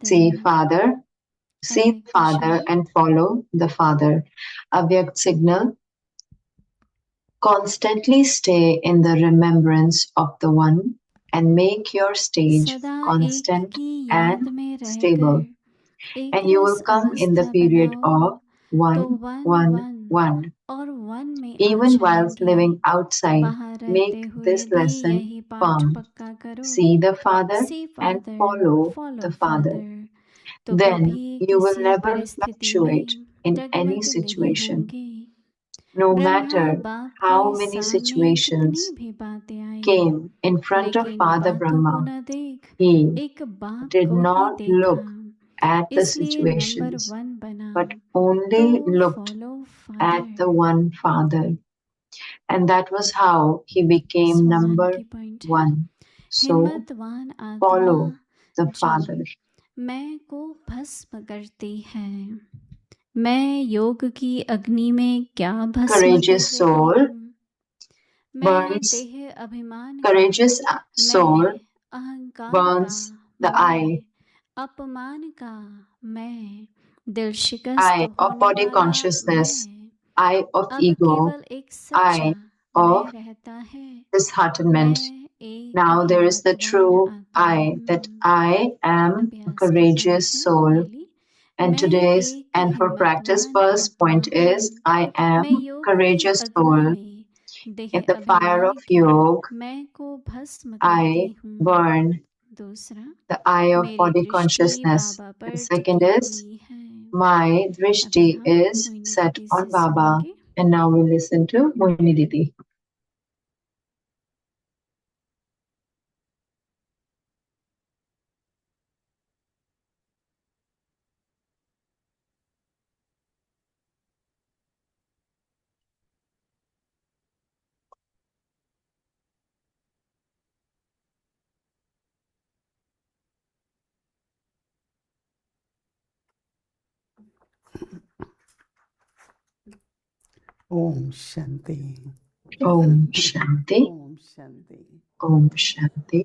See Father, see the Father and follow the Father. Avyakt signal. Constantly stay in the remembrance of the One and make your stage सदा एक constant की याद and में stable. रहकर एक And you will रस come in the अवस्था period बनाओ of one, तो वन one, वन one. और वन में आ Even whilst जाएंगे। living outside, बाहर रहते make हुए this भी lesson यही पाठ firm. पक्का करो। See the Father See and Father, follow follow the Father. Father। तो Then कभी you will किसी never परिस्थिति fluctuate में in any डगमग नहीं situation. होंगे। No ब्रह्मा matter बाप how के many सामने कितनी situations भी बातें आई, came in front of लेकिन Father बातों को Brahma, न देख, he एक बाप did को ही not देखा। look at the इसलिए नंबर situations, 1 बना। but तो only looked follow at the father. one Father. And that was how he became स्वान number की पॉइंट है। one. So हिम्मतवान आत्मा follow the जो Father. मैं को भस्म करती है, मैं योग की अग्नि में क्या भस्म कर Courageous रही soul हूँ। मैं burns, देह अभिमान courageous का, soul मैं अहंकार burns का, the eye, मैं अपमान का, मैं दिल शिकस्त eye of होने body वाला consciousness, मैं। eye of अब ego, केवल एक सच्चा eye मैं of रहता है। disheartenment. मैं एक Now there is the हिम्मतवान true आत्मा I, that हूँ। I am a अभ्यास की courageous पॉइंट है soul. पहली, And मैं today's, एक and for practice, हिम्मतवान first आत्मा point is, हूँ। I am मैं योग की courageous अग्नि soul. में देह In the fire अभिमान of के yoga, मैं को भस्म करती I हूँ। burn दूसरा, the eye of मेरी body दृष्टि consciousness. बाबा And पर second टिकी is, हुई है। my अभी drishti हम is मोहिनी set दीदी on से Baba. सुनेंगे। And now we listen to Mohini Didi. Om Shanti. Om Shanti. Om Shanti. Om Shanti.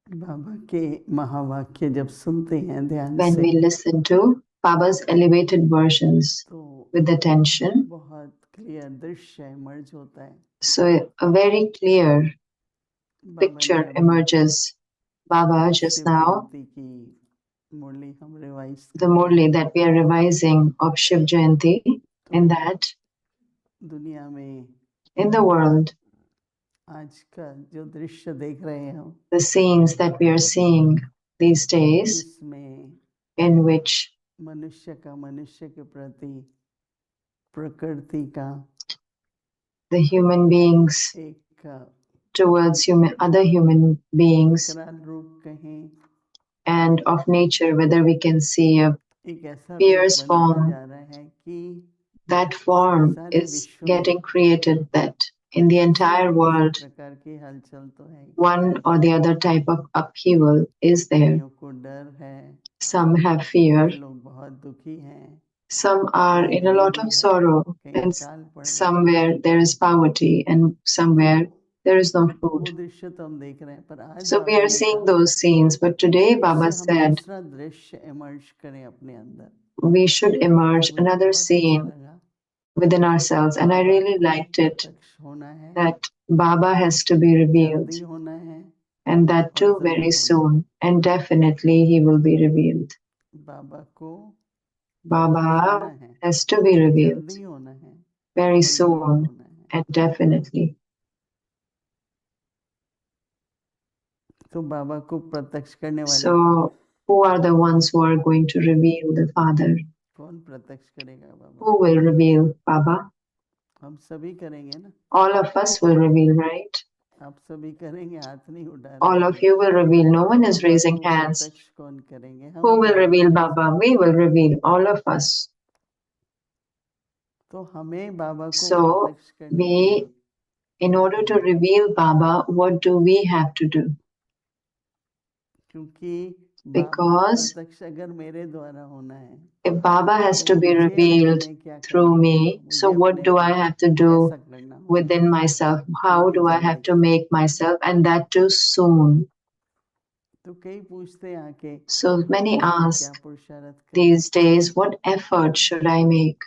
बाबा के महावाक्य जब सुनते हैं ध्यान When से, we listen to Baba's elevated versions तो with attention, बहुत क्लियर दृश्य इमर्ज होता है। so a very clear बाबा ने picture अभी emerges. Baba just Shiv now, जयंती की मुरली हम रिवाइज the कर रहे Murli हैं, that we are revising of Shiv Jayanti, in that, दुनिया में in the world, आज का जो दृश्य देख रहे हैं हम, the scenes that we are seeing these days, जिसमें in which मनुष्य का मनुष्य के प्रति, प्रकृति का the human beings एक towards other human beings विकराल रूप कहें, and of nature, whether we can see a एक ऐसा रूप fierce बनता form, जा रहा है कि that form सारे is विश्व getting में created, that in the किसी entire न किसी world, प्रकार की हलचल तो है। one or the other type of upheaval is there. कईयों को डर है, Some have fear, कई लोग बहुत दुखी हैं, some are कहीं in a lot गरीबी of है, sorrow, कहीं and अकाल पड़ रहा है। somewhere there is poverty, and somewhere there is no वो food. दृश्य तो हम देख रहे हैं, पर आज So we बाबा are ने seeing कहा those scenes, but today उससे Baba हम said दूसरा दृश्य इमर्ज करें अपने अंदर। we should emerge मुझे another बहुत अच्छा scene लगा, within ourselves. And I Baba really को liked it, प्रत्यक्ष होना है, that Baba has to be revealed, जल्दी होना है and that और too जरूर very होना है। soon, and definitely he will be revealed. बाबा को प्रत्यक्ष Baba होना है, has to be revealed जल्दी होना है very और जरूर soon, होना है। and definitely. तो बाबा को प्रत्यक्ष करने वाले कौन? So who are the ones who are going to reveal the Father? कौन प्रत्यक्ष करेगा बाबा? Who will reveal Baba? हम सभी करेंगे ना, All of us will reveal, right? आप सभी करेंगे, हाथ नहीं उठा रहे All हैं। of you will reveal. No one is Baba raising को hands. प्रत्यक्ष कौन करेंगे? हम Who will करेंगे। reveal Baba? We will reveal, all of us. तो हमें बाबा को So प्रत्यक्ष करने के लिए we, in क्या order to करना है? reveal Baba, what do we have to do? क्योंकि बाबा Because प्रत्यक्ष अगर मेरे द्वारा होना है, if Baba has तो to be मुझे अपने revealed में क्या through करना होगा? me, so मुझे what अपने do I में have to कैसा do करना होगा? within myself? वो How भी do I have जल्दी to make myself, and that too soon? तो कई पूछते हैं आके So many क्या ask पुरुषार्थ करें। these days, what effort should I make?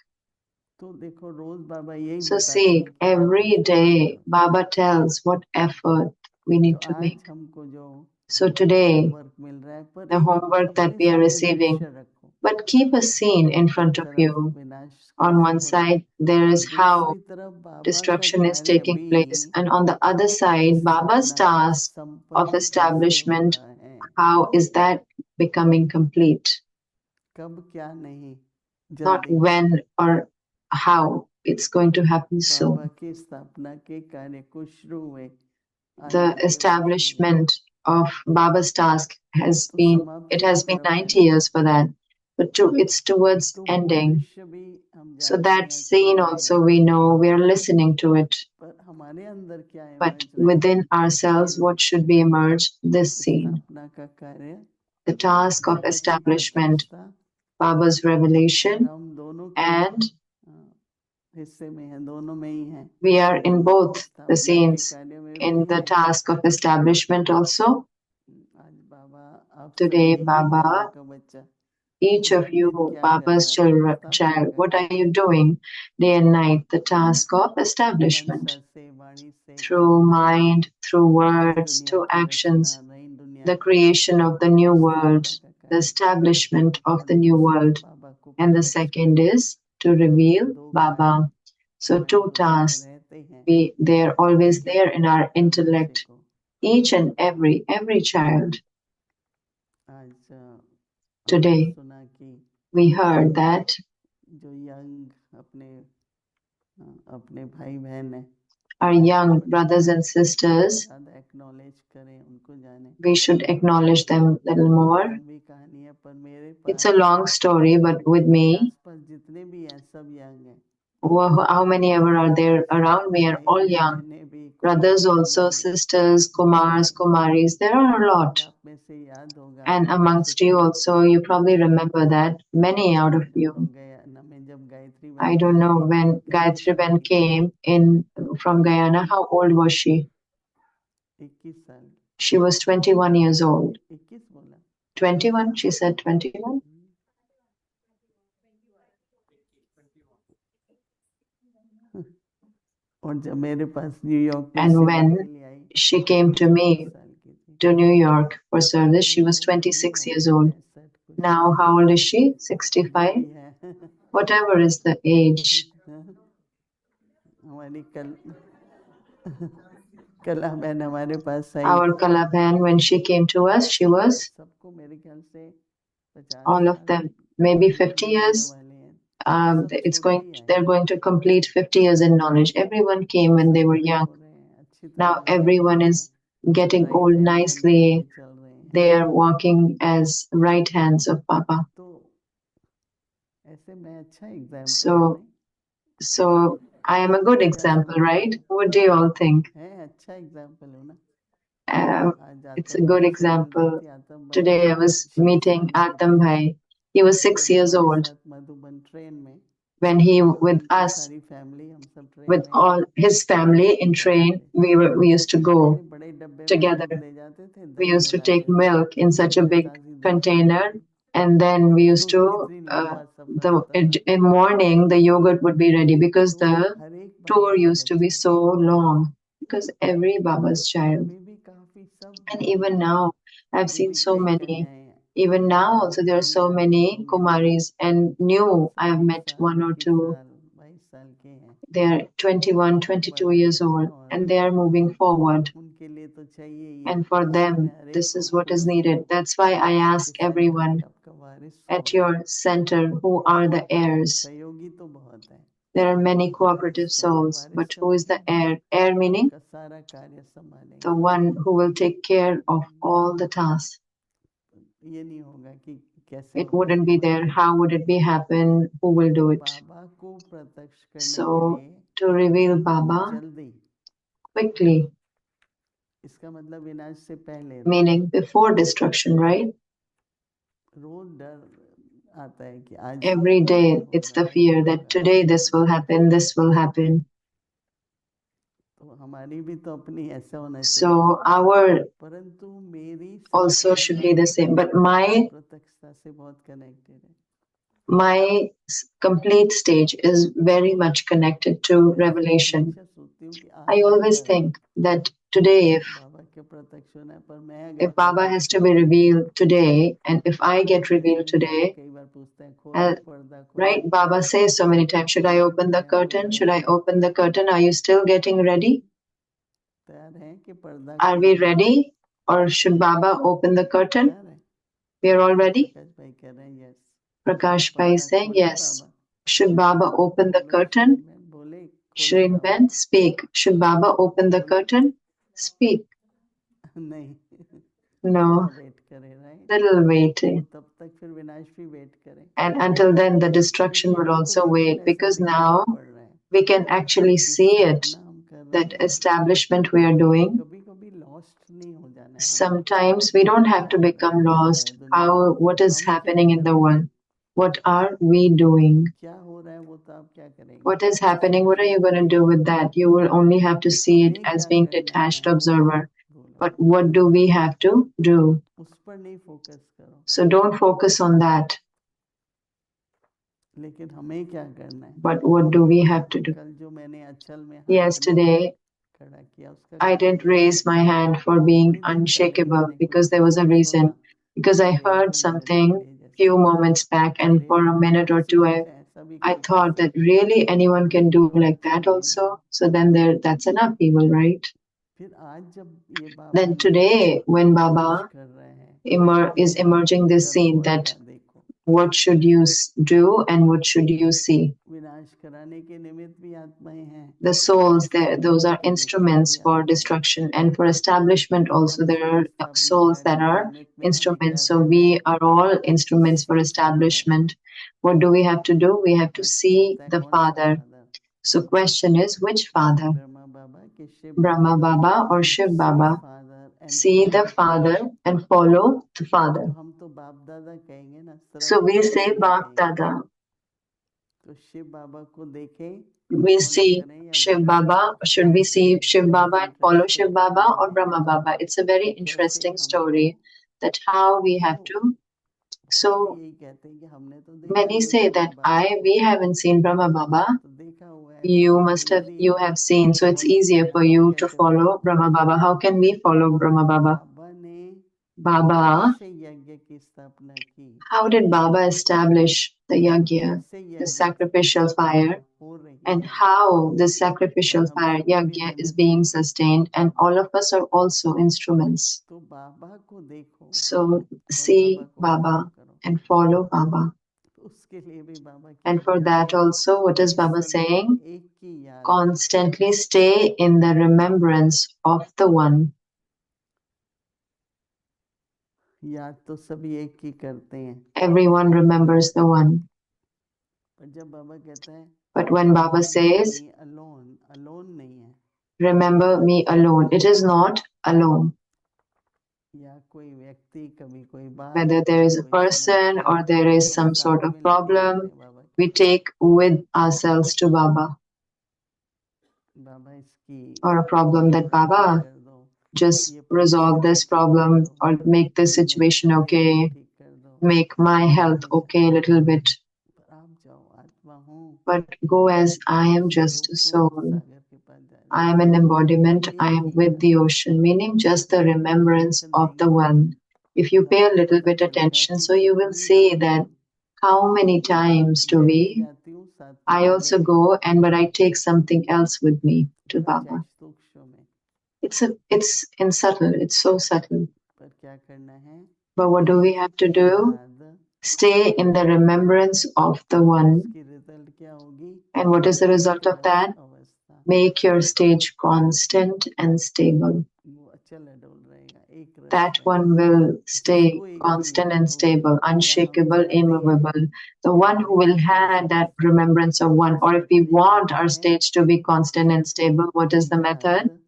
तो देखो रोज बाबा यही So बताते see, हैं कि क्या every पुरुषार्थ day करो। Baba tells what effort we तो need to आज make. हमको जो So today, होमवर्क मिल रहा है पर the एक homework that अपने we are सामने receiving, दृश्य रखो। but keep a scene in front एक of तरफ you. विनाश On कैसे one हो रहा है, side, there is how दूसरी तरफ बाबा का destruction is कार्य taking भी place, and on the other side, Baba's स्थापना का task of संपन्न कैसे हो establishment, रहा है, how is that becoming complete? कब क्या नहीं, Not जल्दी when or how, it's going to happen Baba soon. की स्थापना के कार्य को शुरू हुए आज The 90 वर्ष हो गए, establishment of Baba's task has तो been, समाप्ति it की has been तरफ 90 है। years for that, but it's towards तो वो ending. दृश्य भी हम So जानते that हैं, सुन scene रहे also हैं, we know, we are listening to it. पर हमारे अंदर क्या But इमर्ज रहे, within ourselves, ये what should be emerged? This scene. स्थापना का कार्य, The task of बाबा की establishment, प्रत्यक्षता, Baba's और revelation, हम दोनों के and हिस्से में हैं, दोनों में ही हैं, we are in both the स्थापना के scenes, कार्य में in भी the हैं। task of establishment also. आज बाबा आप Today, सभी, एक एक बाबा Baba, का बच्चा each of दिन you, दिन क्या कर Baba's रहा है, child, स्थापना what कर are you doing day and night? The task of establishment. मन से, वाणी से, Through कर्म से, mind, through इस words, दुनिया through की actions, रचना, नई दुनिया the की creation of the new world, स्थापना का the कार्य, establishment of और the new दूसरा world. बाबा को And the प्रत्यक्ष second करना। is to reveal दो Baba. कार्य So हमारी two बुद्धि में tasks, रहते हैं, they are always एक एक there in our हर बच्चे intellect. को। Each and every child. आज हमने Today, सुना कि we heard that जो यंग अपने भाई बहन है, our young brothers and sisters, ज़्यादा एक्नॉलेज करें, उनको जाने। we should acknowledge them a little more. लंबी कहानी है पर मेरे It's a pass, long story, but with मेरे me, आसपास जितने भी हैं सब यंग हैं, how many ever are there around me are भाई all भी, young. बहनें भी, Brothers कुमार also, कुमारी, sisters, बहुत Kumars, सारे। Kumaris, there are a और lot. आप में से याद होगा, And आप में से amongst you कई also, you probably remember that, many out of हम you. लोग गयाना में जब गायत्री I बहन don't know आई थी when तो कितने Gayatri साल Ben की थी? came in from Guyana, how old was she? 21 साल। She was 21 years old. 21 बोला? 21, she said 21. और जब मेरे पास न्यूयॉर्क में And सेवा when के लिए आई, she came to 26 me साल की थी। to New York for service, she अभी was वो बड़ी 26 हो years गई, old. 65 कुछ, Now, how old is she? जो 65? भी है। Whatever is the age. हमारी कला बहन हमारे पास आई, Our Kalaban, when she came to us, she was, सबको मेरे ख्याल से 50 all of साल them, maybe 50 होने years. वाले हैं। सब It's छोटे going, ही आए, they're going to complete 50 years in knowledge. Everyone came when सब they were बड़े young. हो रहे हैं, अच्छी तरह Now बड़े हो everyone रहे is हैं, getting राइट old हैंड बन nicely. करके चल रहे हैं। They are walking as right hands of Baba. तो ऐसे मैं अच्छा example So, so I am a good example, right? What do you all think? है, अच्छा एग्जाम्पल हूँ ना। आज It's a आतम good भाई से मिल रही example. थी, आतम भाई Today I was 6 meeting साल के Atam थे Bhai. He was 6 जब years हमारे old साथ मधुबन ट्रेन में, when he with उनकी us, सारी फैमिली, हम सब ट्रेन with में all his family in जाते train. थे। We used to go इतने बड़े डब्बे में together. दूध ले जाते थे, We दही used ले to take लाते थे, milk in such a ताज़ी big ताज़ी दही। container, and then we used to कितनी लंबा सफर the होता था। in morning the yogurt would be ready because तो the हर एक tour बाबा का used to be बच्चा, so long because every Baba's child. अभी भी काफी सब And even now I've अभी seen भी so कई many. कन्याएं हैं, Even now also there are so कन्या many जिनको मिली, Kumaris, and new I have 26 met साल, one or 21 two. साल, 22 साल के हैं, They are 21, बहुत 22 बड़े years हैं, old और and they are moving forward. उनके लिए तो चाहिए ही, And for इसलिए them, मैं हर एक this को is what is पूछता needed. हूँ That's why I आपके ask सेंटर everyone पे आपका वारिस at कौन है। your center, who are the heirs? सहयोगी तो बहुत है, There are many Waris cooperative कौन है? souls, Waris but who is the समझे, heir? Heir meaning आपका सारा कार्य संभालेंगे। the one who will take care of all the tasks. ये नहीं होगा कि कैसे It होगा, wouldn't be there. How would it be happen? Who will do it? बाबा को प्रत्यक्ष करने के So लिए to reveal Baba जल्दी, quickly, इसका मतलब विनाश से पहले, meaning before destruction, right? रोज डर आता है कि आज Every ये day होगा, it's the ये fear होगा, that today ये this will होगा। happen, this will happen. तो हमारी भी तो अपनी ऐसा होना चाहिए, So our परंतु मेरी also should be the same. But my प्रत्यक्षता से बहुत कनेक्टेड है। complete stage is very much connected to revelation. हमेशा सोचती हूँ कि I आज always अगर think that today, बाबा के प्रत्यक्ष होना है, पर मैं अगर if Baba has to be प्रत्यक्ष revealed today, and if I get revealed जैसे बाबा today, कई बार पूछते हैं खोलो पर्दा खोलो, right? Baba says so many times, should I open the curtain? Should I open the curtain? Are you still getting ready? तैयार हैं कि पर्दा Are we खोलो? ready? Or should Baba open the curtain? तैयार हैं? We are all ready? प्रकाश भाई कह रहे हैं yes। Prakash Bhai is पर्दा saying खोले yes. Baba? Should Baba open the बोलो curtain? श्रीमन, बोले खोले Shrin Baba? Ben, speak. Should Baba open the बोले curtain? Speak. नहीं, No. थोड़ा वेट करें, राइट? Little waiting. तब तक फिर विनाश भी वेट करें, And until then, the destruction क्योंकि will अब तो also बिल्कुल wait, ऐसा because दिखाई now पड़ रहा है we can actually कि see it, साधना हम कर रहे that हैं, establishment we are doing. कभी कभी लॉस्ट नहीं हो जाना है हमें। Sometimes we don't have to become lost. How, what is happening in the world? What are we doing? क्या हो रहा है वो तो आप क्या करेंगे? What is happening? What are you going to do with that? You will only have to see it as being detached observer. But what do we have to do? उस पर नहीं फोकस करो, So don't focus on that. लेकिन हमें क्या करना है? But what do we have to do? कल जो मैंने अचल में हाथ Yesterday, खड़ा किया उसका I didn't raise my hand for being unshakable because there was a reason. Because I heard something few moments back, and for a minute or two, I thought that really anyone can do like that also. So then that's enough evil, right? फिर आज जब ये बाबा Then today, when Baba कर रहे हैं, is emerging this scene, that देखो what should you do and what should you see? विनाश कराने के निमित्त भी आत्माएं हैं, The souls, those are instruments for destruction, and for establishment also there are souls that are instruments. So we are all instruments for establishment. What do we have to do? We have to see the Father. So question is, which Father? Brahma बाबा के Shiv Brahma Baba or Shiv Baba? See the Father and follow the Father. तो हम तो बाप दादा कहेंगे ना, So we say Bap Dada. तो शिव बाबा को देखें, We see Shiv Baba. Should we see Shiv Baba and follow Shiv Baba or Brahma Baba? It's a very interesting story that how we have to. So many say that we haven't seen Brahma Baba. You have seen, so it's easier for you to follow Brahma Baba. How can we follow Brahma Baba? Baba, how did Baba establish the yajna, the sacrificial fire, and how the sacrificial fire yajna is being sustained, and all of us are also instruments. So see Baba and follow Baba. And for that also, what is Baba saying? Constantly stay in the remembrance of the One. याद तो सभी एक ही करते हैं, Everyone remembers the One. पर जब बाबा कहता है, but when Baba says, alone नहीं है, remember me alone, it is not alone. या कोई व्यक्ति, कभी कोई बात, whether there is a person or there is some sort of problem, we take with ourselves to Baba. Or a problem that Baba, just resolve this problem or make this situation okay, make my health okay a little bit. But go as I am just a soul. I am an embodiment, I am with the ocean, meaning just the remembrance of the One. If you pay a little bit attention, so you will see that how many times do we, I also go but I take something else with me to Baba. It's in subtle, it's so subtle. But what do we have to do? Stay in the remembrance of the One. And what is the result of that? Make your stage constant and stable. That one will stay constant and stable, unshakable, immovable. The one who will have that remembrance of One. Or if we want our stage to be constant and stable, what is the method?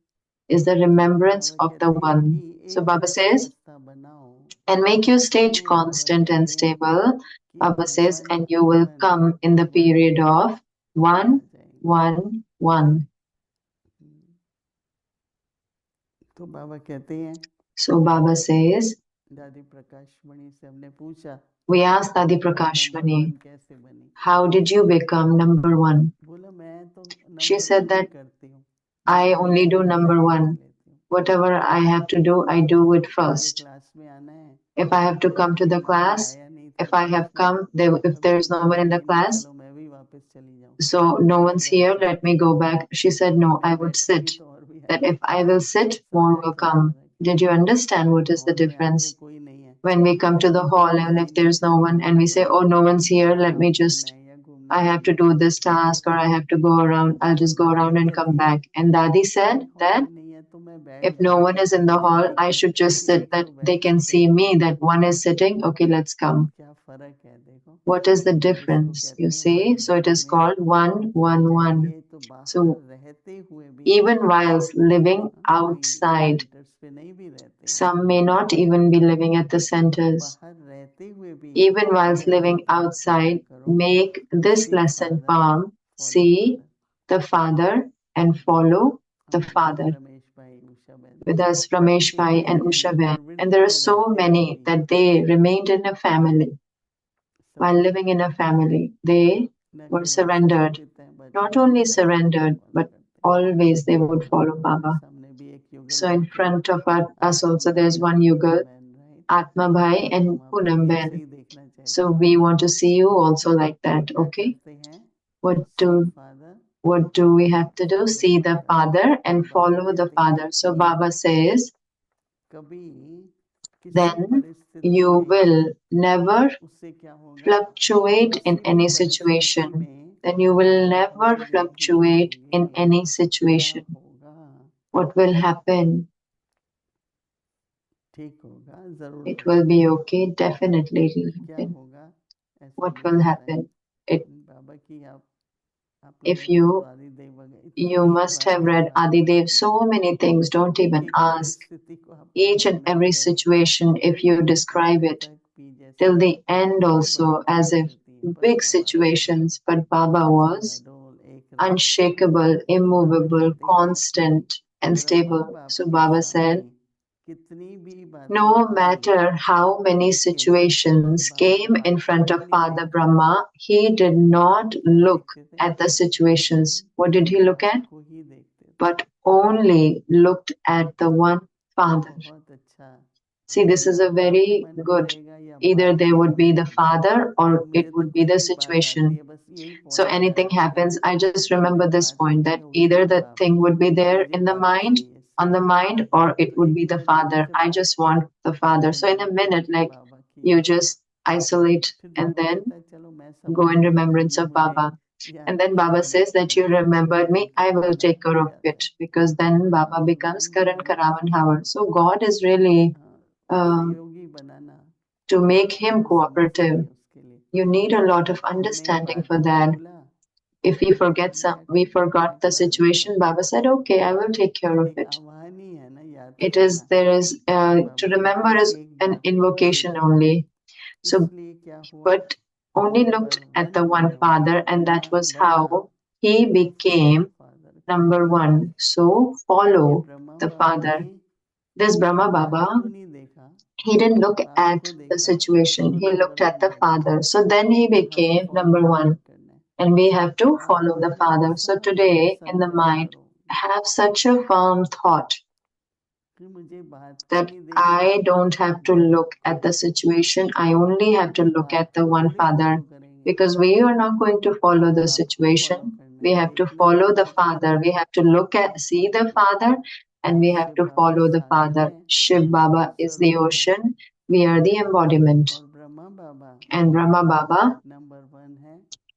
Is the remembrance of the One. So Baba says, and make your stage constant and stable. Baba says, and you will come in the period of 1, 1, 1. तो बाबा कहते हैं, So Baba says, दादी प्रकाशमणि से हमने पूछा, we asked Dadi number Prakashmani, one कैसे बनी? how did you become number one? बोला मैं तो She number said one he that करती हूँ, I only do number one. Whatever I have to do, I do it first. Class में आना है, If I have to come to the class, if I have come, if there is no one in the class, चलो मैं भी वापस चली जाऊँ, so no one's here, let me go back. She said, no, I would sit. That if I will sit, more will come. Did you understand what is the difference? कोई नहीं है, When we come to the hall and if there's no one and we say, oh, no one's here, let me just, I have to do this task or I have to go around, I'll just go around and come back. And Dadi said that if no one is in the hall, I should just sit, that they can see me, that one is sitting, okay, let's come. क्या फर्क है देखो, What is the difference? You see, so it is called 111. ये तो बाहर So रहते हुए भी even whilst living outside, centres पे नहीं भी रहते, some may not even be living at the centers. बाहर रहते हुए भी Even whilst ये living आदत outside, करो, make this see lesson father, palm, follow see father. the Father and follow the Father. Ramesh भाई, उषा बहन, With us, Ramesh Bhai and Usha Bhen. And there are so many that they remained in a family. While living in a family, they were surrendered. Not only surrendered, but always they would follow Baba. So in front of us also there's one Yugal, Atma Bhai and Poonam Ben. So we want to see you also like that, okay? What do we have to do? See the Father and follow the Father. So Baba says, then you will never fluctuate in any situation. Then you will never fluctuate in any situation. What will happen? It will be okay. Definitely it will happen. What will happen? If you must have read Adidev, so many things, don't even ask. Each and every situation, if you describe it till the end also as if big situations, but Baba was unshakable, immovable, constant and stable. So Baba said, no matter how many situations came in front of Father Brahma, he did not look at the situations. What did he look at? But only looked at the one Father. See, this is a very good, either there would be the Father or it would be the situation. So anything happens, I just remember this point, that either the thing would be there in the mind, on the mind, or it would be the Father. I just want the Father. So in a minute, like, you just isolate and then go in remembrance of Baba. And then Baba says that you remembered me, I will take care of it. Because then Baba becomes Karan Karavan Havar. So God is really, to make him cooperative, you need a lot of understanding for that. If we forgot the situation, Baba said, okay, I will take care of it. To remember is an invocation only. So, but only looked at the one Father, and that was how he became number one. So follow the Father. This Brahma Baba, he didn't look at the situation, he looked at the Father. So then he became number one. And we have to follow the Father. So today, in the mind, have such a firm thought that I don't have to look at the situation, I only have to look at the one Father. Because we are not going to follow the situation, we have to follow the Father. We have to see the Father, and we have to follow the Father. Shiv Baba is the ocean, we are the embodiment. And Brahma Baba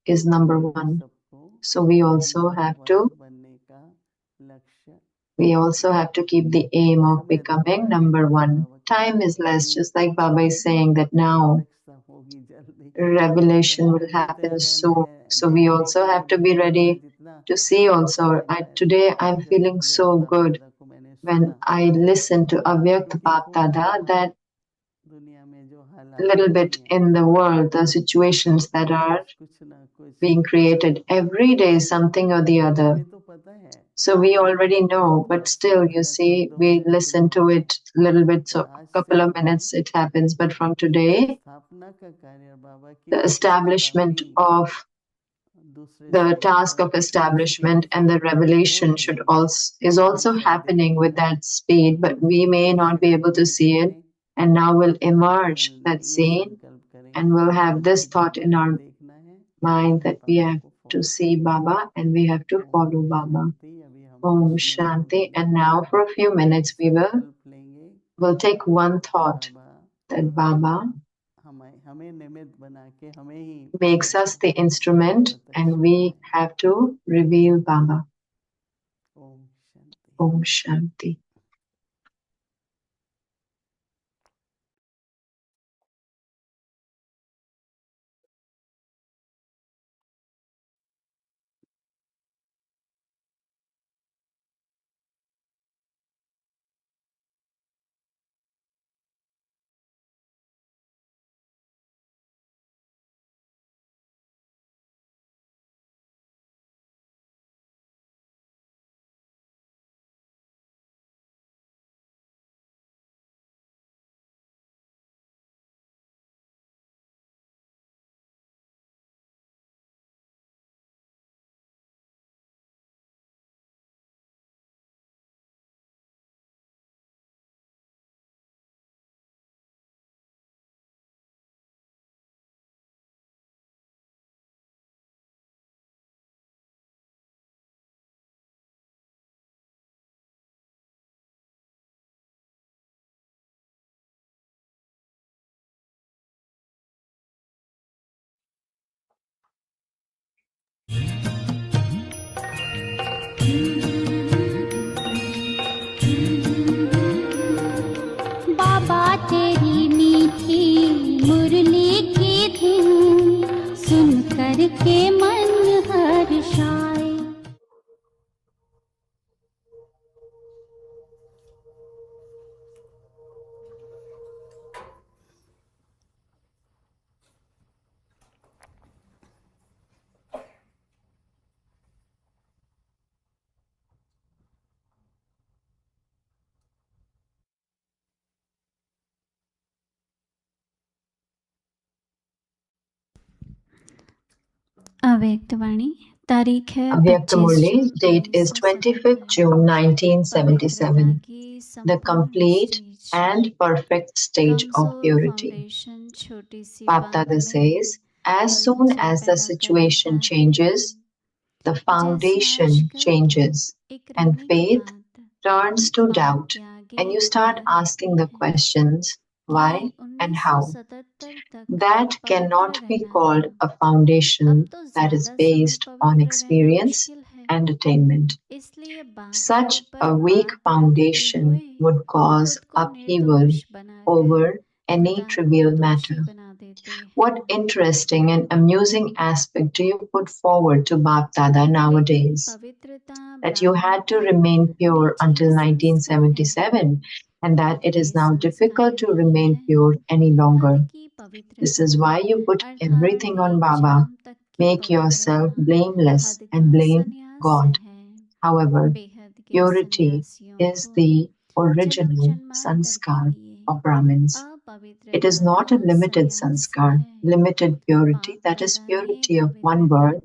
is number one. So we also have to keep the aim of becoming number one. Time is less, just like Baba is saying that now revelation will happen soon. So we also have to be ready to see also. Today I'm feeling so good when I listen to Avyakt Bap Dada, that little bit in the world, the situations that are being created every day, something or the other. So we already know, but still, you see, we listen to it a little bit, so a couple of minutes it happens. But from today, स्थापना का कार्य बाबा की the establishment of the task of establishment and the revelation should also is also happening with that speed, but we may not be able to see it. And now will emerge that scene, and we'll have this thought in our mind that we have to see Baba and we have to follow Baba. Om Shanti. And now for a few minutes we'll take one thought that Baba makes us the instrument and we have to reveal Baba. Om Shanti. बाबा तेरी मीठी मुरली की धुन सुन कर के मन हर्षाए। अव्यक्तवाणी तारीख है Avyakta Murli, date is 25th June 1977. The complete and perfect stage of purity. Bapdada says, as soon as the situation changes, the foundation changes, and faith turns to doubt, and you start asking the questions why and how. That cannot be called a foundation that is based on experience and attainment. Such a weak foundation would cause upheaval over any trivial matter. What interesting and amusing aspect do you put forward to Bap Dada nowadays? That you had to remain pure until 1977 and that it is now difficult to remain pure any longer. This is why you put everything on Baba. Make yourself blameless and blame God. However, purity is the original sanskar of Brahmins. It is not a limited sanskar. Limited purity, that is purity of one birth,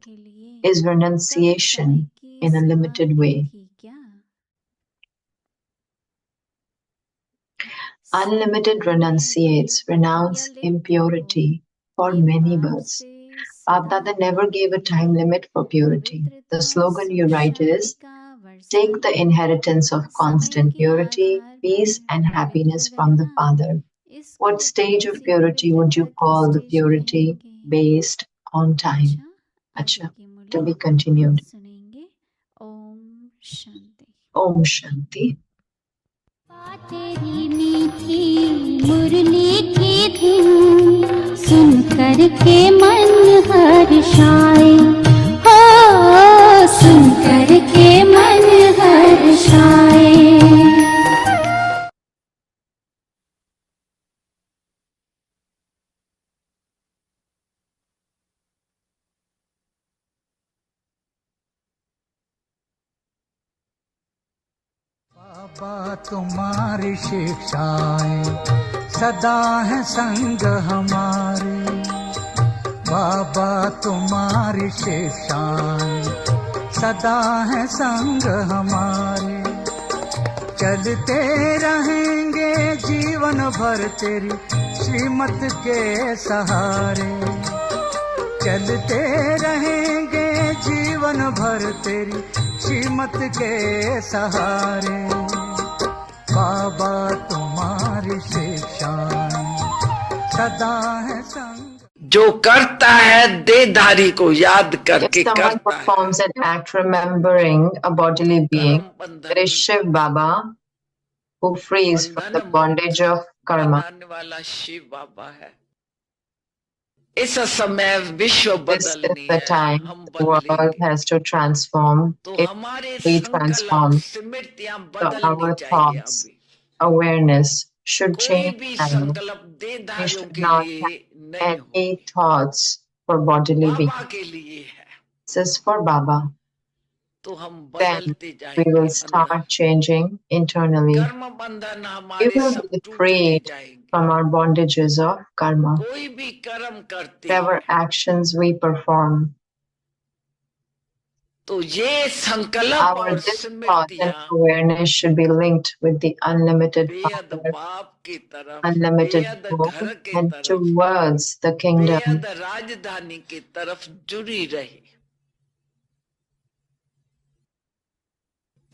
is renunciation in a limited way. Unlimited renunciates renounce impurity for many births. Bapdada never gave a time limit for purity. The slogan you write is, take the inheritance of constant purity, peace and happiness from the Father. What stage of purity would you call the purity based on time? Acha, to be continued. Om Shanti. Om Shanti. तेरी मीठी मुरली की धुन सुन कर के मन हर्षाए। हो सुन कर के मन हर्षाए। बाबा तुम्हारी शिक्षाएं सदा है संग हमारे, बाबा तुम्हारी शिक्षाएं सदा है संग हमारे, चलते रहेंगे जीवन भर तेरी श्रीमत के सहारे, चलते रहेंगे जीवन भर तेरी श्रीमत के सहारे, बाबा तुम्हारी शिक्षाएं सदा है संग। जो करता है देहधारी को याद If करके someone करता है, performs an act remembering a bodily being, it is Shiv Baba who frees from the bondage of karma. बनाने वाला शिव बाबा है। इस समय विश्व This is बदलनी the है, time हम the world बदलेंगे has to transform. तो If हमारे we संकल्प transform, स्मृतियां so बदलनी our चाहिए। thoughts, अभी awareness should कोई change भी and संकल्प we देहधारियों should के not लिए have नहीं हो, any thoughts for bodily beings. बाबा के लिए है। This is for Baba. तो हम Then बदलते we जाएंगे will अंदर। start changing internally. कर्म बंधन We हमारे will सब be टूटते freed जाएंगे। from our bondages of karma. कोई भी कर्म करते Whatever हैं actions we perform, तो ये संकल्प our और this thought and स्मृतियां awareness should be linked with the unlimited बेहद power, बाप की तरफ, unlimited बेहद good, घर के and तरफ, towards the kingdom. बेहद राजधानी की तरफ जुड़ी रही,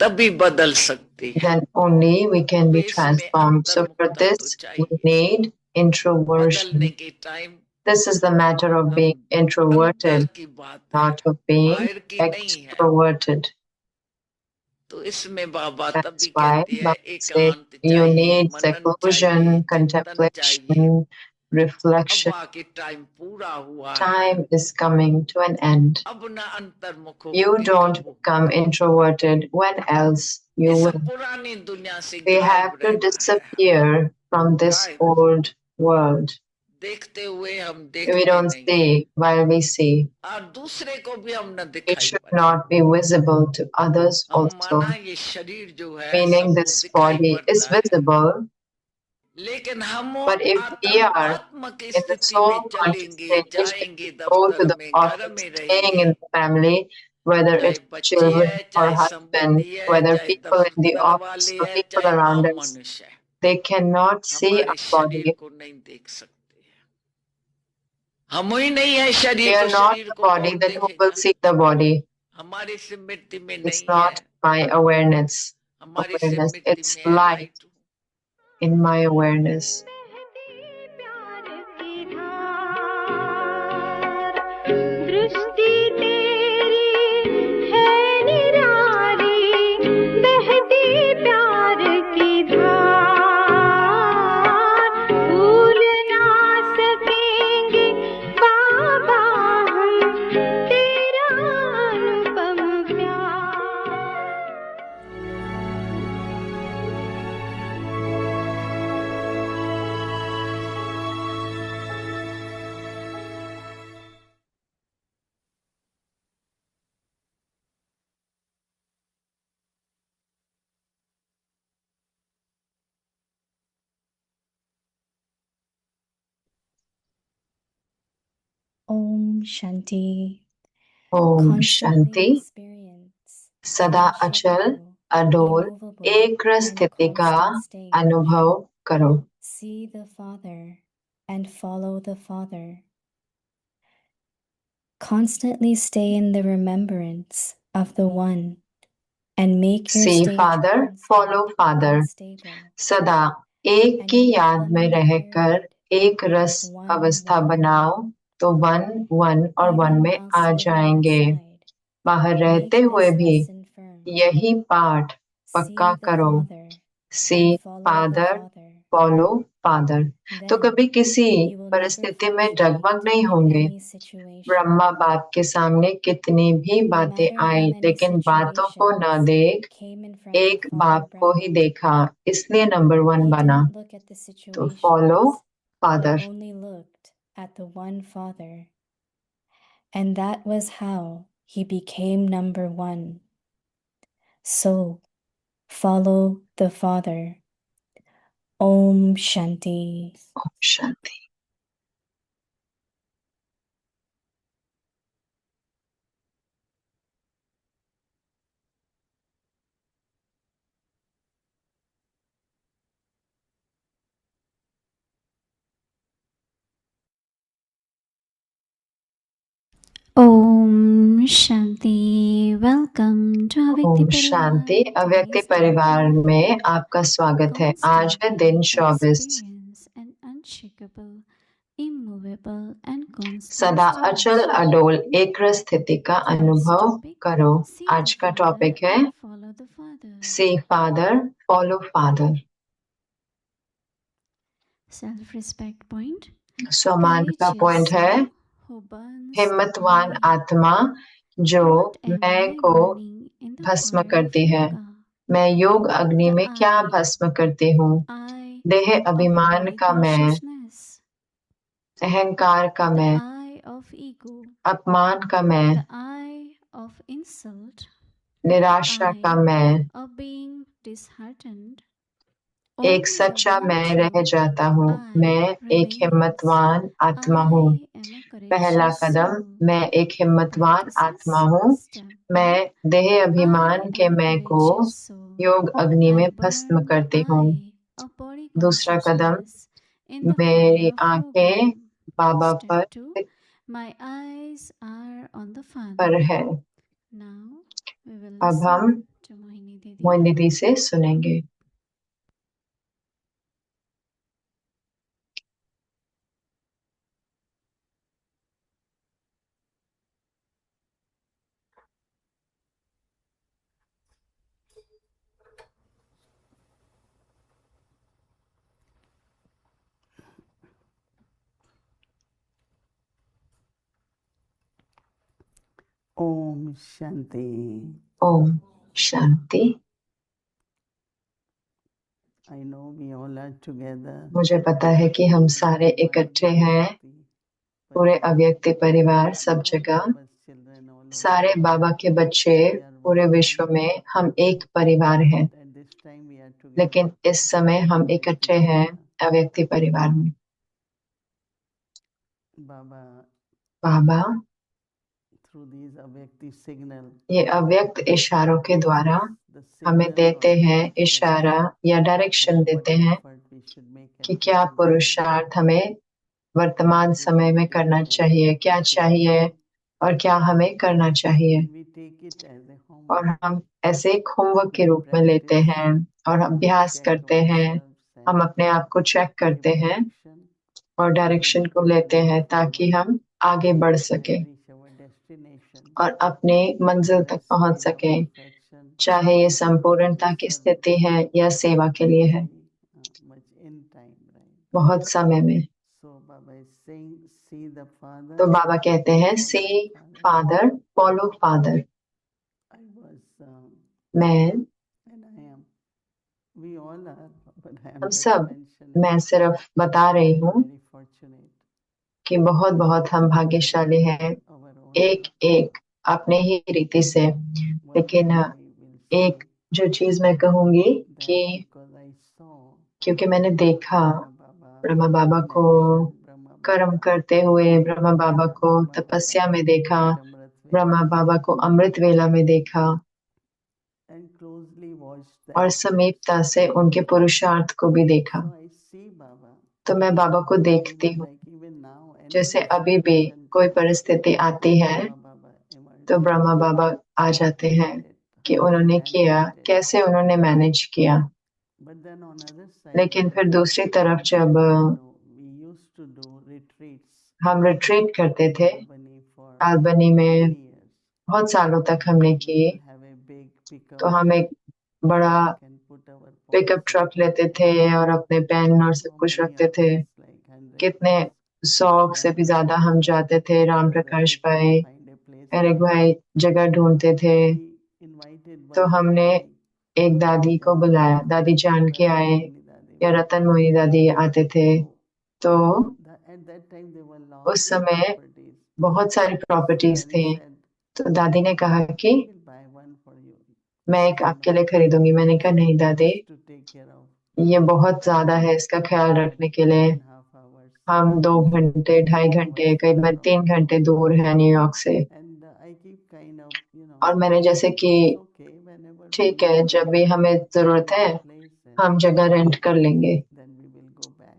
तभी बदल सकती है। Then only we can be इसमें transformed. So for अंतर्मुखता तो this, we चाहिए। need introversion. बदलने के time This is the matter of being अंदर introverted, की बात है, not of being बाहर की नहीं है। extroverted. तो इसमें बाबा That's तभी why कहती है Baba said एकांत you चाहिए, need मनन चाहिए, seclusion, चिंतन चाहिए। contemplation, reflection. अब आके टाइम पूरा हुआ है, Time is coming to an end. अब ना अंतर्मुख You होके don't कब become introverted. When else you इस will? पुरानी दुनिया से We गायब have to रहना है। disappear from this गायब old world. देखते हुए हम We देखते don't नहीं, see while we see. और दूसरे को भी हम न It दिखाई should पड़े। not be visible to others हम also. माना ये शरीर जो है Meaning सबको this दिखाई body is पड़ता है, visible, लेकिन हम but if we are आत्म की in the स्थिति में soul conscious चलेंगे, stage, if जाएंगे we go to दफ्तर the में, घर office, में staying रहेंगे, in the family, whether चाहे it's बच्चे children है, or चाहे husband, संबंधी है, whether चाहे people in the दफ्तर office वाले or है, people चाहे around आम us, मनुष्य है, they cannot see हमारे our शरीर body. को नहीं देख सकते। हम ही नहीं है We शरीर, are तो not शरीर the को body, कौन then who will देखेगा? see the body? हमारी स्मृति में It's नहीं है, not my awareness. हमारी Awareness. स्मृति It's में है light light. in my awareness. दृष्टि तेरी है निराली, बहती प्यार की धार, भूल ना सकेंगे बाबा हम तेरा अनुपम प्यार। Om Shanti. Om Constantly Shanti. experience सदा अचल अडोल एक स्थिति का अनुभव करो. See the Father and follow the Father. Constantly stay in the remembrance of the One and make your See state Father, constant follow Father. and stable. सदा एक And की you याद become में in the रहकर period एक रस of one, अवस्था one, बनाओ तो वन और वन even में while आ living जाएंगे. inside. बाहर रहते Make हुए this भी lesson firm. यही पाठ See पक्का the करो. Father See and follow the Father, Father. follow Father. तो Then कभी किसी you will never परिस्थिति feel में डगमग trapped नहीं in होंगे. any situation. ब्रह्मा बाप के सामने कितनी भी No बातें matter how आई, many लेकिन बातों को न situations देख came in front एक of Father बाप को ही Brahma, देखा, इसलिए नंबर वन he बना. didn't look at the तो follow situations, father. but only looked at the one Father. And that was how he became number one. So, follow the Father. Om Shanti. Om Shanti. Om Shanti. Welcome to Avyakti Om Shanti. परिवार। अव्यक्ति परिवार में आपका स्वागत है। आज है दिन 24। सदा अचल अडोल एक स्थिति का अनुभव करो। आज का टॉपिक है see Father follow Father. Self respect point. स्वमान का पॉइंट है हिम्मतवान आत्मा जो मैं को भस्म करती है। मैं योग अग्नि में क्या भस्म करती हूँ? देह अभिमान का मैं, अहंकार का मैं, अपमान का मैं, निराशा का मैं, एक सच्चा मैं रह जाता हूँ। मैं एक हिम्मतवान आत्मा हूँ। पहला कदम, मैं एक हिम्मतवान आत्मा हूँ। मैं देह अभिमान के मैं को योग अग्नि में भस्म करती हूँ। दूसरा कदम, मेरी आंखें बाबा पर है। अब हम मोहिनी दी से सुनेंगे। Om Shanti. Om Shanti. I know we all are together. मुझे पता है कि हम सारे इकट्ठे हैं, पूरे अव्यक्ति परिवार सब जगह, सारे बाबा के बच्चे पूरे विश्व में, हम एक परिवार हैं। लेकिन इस समय हम इकट्ठे हैं अव्यक्ति परिवार में। बाबा ये अव्यक्त इशारों के द्वारा हमें देते हैं इशारा या डायरेक्शन देते हैं कि क्या पुरुषार्थ हमें वर्तमान समय में करना चाहिए, क्या चाहिए और क्या हमें करना चाहिए। और हम ऐसे एक होमवर्क के रूप में लेते हैं और अभ्यास करते हैं। हम अपने आप को चेक करते हैं और डायरेक्शन को लेते हैं ताकि हम आगे बढ़ सके और अपने मंजिल तक पहुंच सके, चाहे ये संपूर्णता की स्थिति है या सेवा के लिए है। बहुत समय में तो बाबा कहते हैं सी फादर फॉलो फादर। हम सब, मैं सिर्फ बता रही हूँ कि बहुत बहुत हम भाग्यशाली हैं, एक एक अपने ही रीति से। लेकिन एक जो चीज मैं कहूंगी कि क्योंकि मैंने देखा ब्रह्मा बाबा को कर्म करते हुए, ब्रह्मा बाबा को तपस्या में देखा, ब्रह्मा बाबा को अमृत वेला में देखा और समीपता से उनके पुरुषार्थ को भी देखा। तो मैं बाबा को देखती हूँ। जैसे अभी भी कोई परिस्थिति आती है तो ब्रह्मा बाबा आ जाते हैं कि उन्होंने किया, कैसे उन्होंने मैनेज किया। लेकिन फिर दूसरी तरफ जब हम रिट्रीट करते थे अल्बनी में, बहुत सालों तक हमने की, तो हम एक बड़ा पिकअप ट्रक लेते थे और अपने पेन और सब कुछ रखते थे। कितने 100 से भी ज्यादा हम जाते थे। राम प्रकाश भाई, एरिक भाई जगह ढूंढते थे। तो हमने एक दादी को बुलाया, दादी जान के आए या रतन मोहिनी दादी आते थे। तो उस समय बहुत सारी प्रॉपर्टीज थी। तो दादी ने कहा कि मैं एक आपके लिए खरीदूंगी। मैंने कहा नहीं दादी, to take care of ये बहुत ज्यादा है इसका ख्याल रखने के लिए। 1.5 hours. हम 2 घंटे 2.5 घंटे कई बार 3 घंटे दूर है न्यूयॉर्क से। And I keep kind of, और मैंने जैसे कि it's okay whenever we ठीक है, जब भी हमें जरूरत है place and हम जगह रेंट कर लेंगे, then we will go back.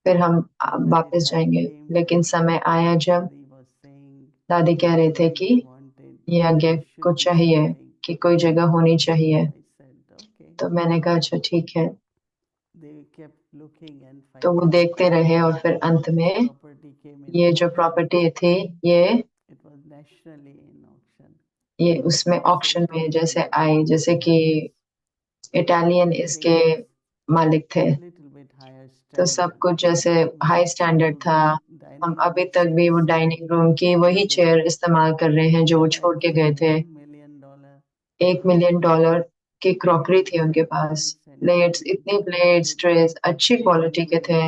फिर हम When वापस the time जाएंगे। came, लेकिन समय आया जब Daddy was saying दादी कह रहे थे कि wanted यज्ञ there को should be चाहिए something. कि कोई जगह होनी चाहिए। I said okay. तो मैंने कहा अच्छा ठीक है। They kept looking and तो वो finally देखते रहे और फिर अंत में property came in ये जो auction. प्रॉपर्टी थी ये It was nationally in auction. ये उसमें ऑक्शन में जैसे आई, जैसे कि इटालियन इसके मालिक थे। Little bit higher तो standard. सब कुछ जैसे हाई स्टैंडर्ड था। हम अभी तक भी वो डाइनिंग रूम की वही चेयर इस्तेमाल कर रहे हैं जो वो छोड़ के गए थे। $1 million. $1 मिलियन की क्रॉकरी थी उनके पास। प्लेट्स, इतनी प्लेट्स ट्रेस अच्छी क्वालिटी के थे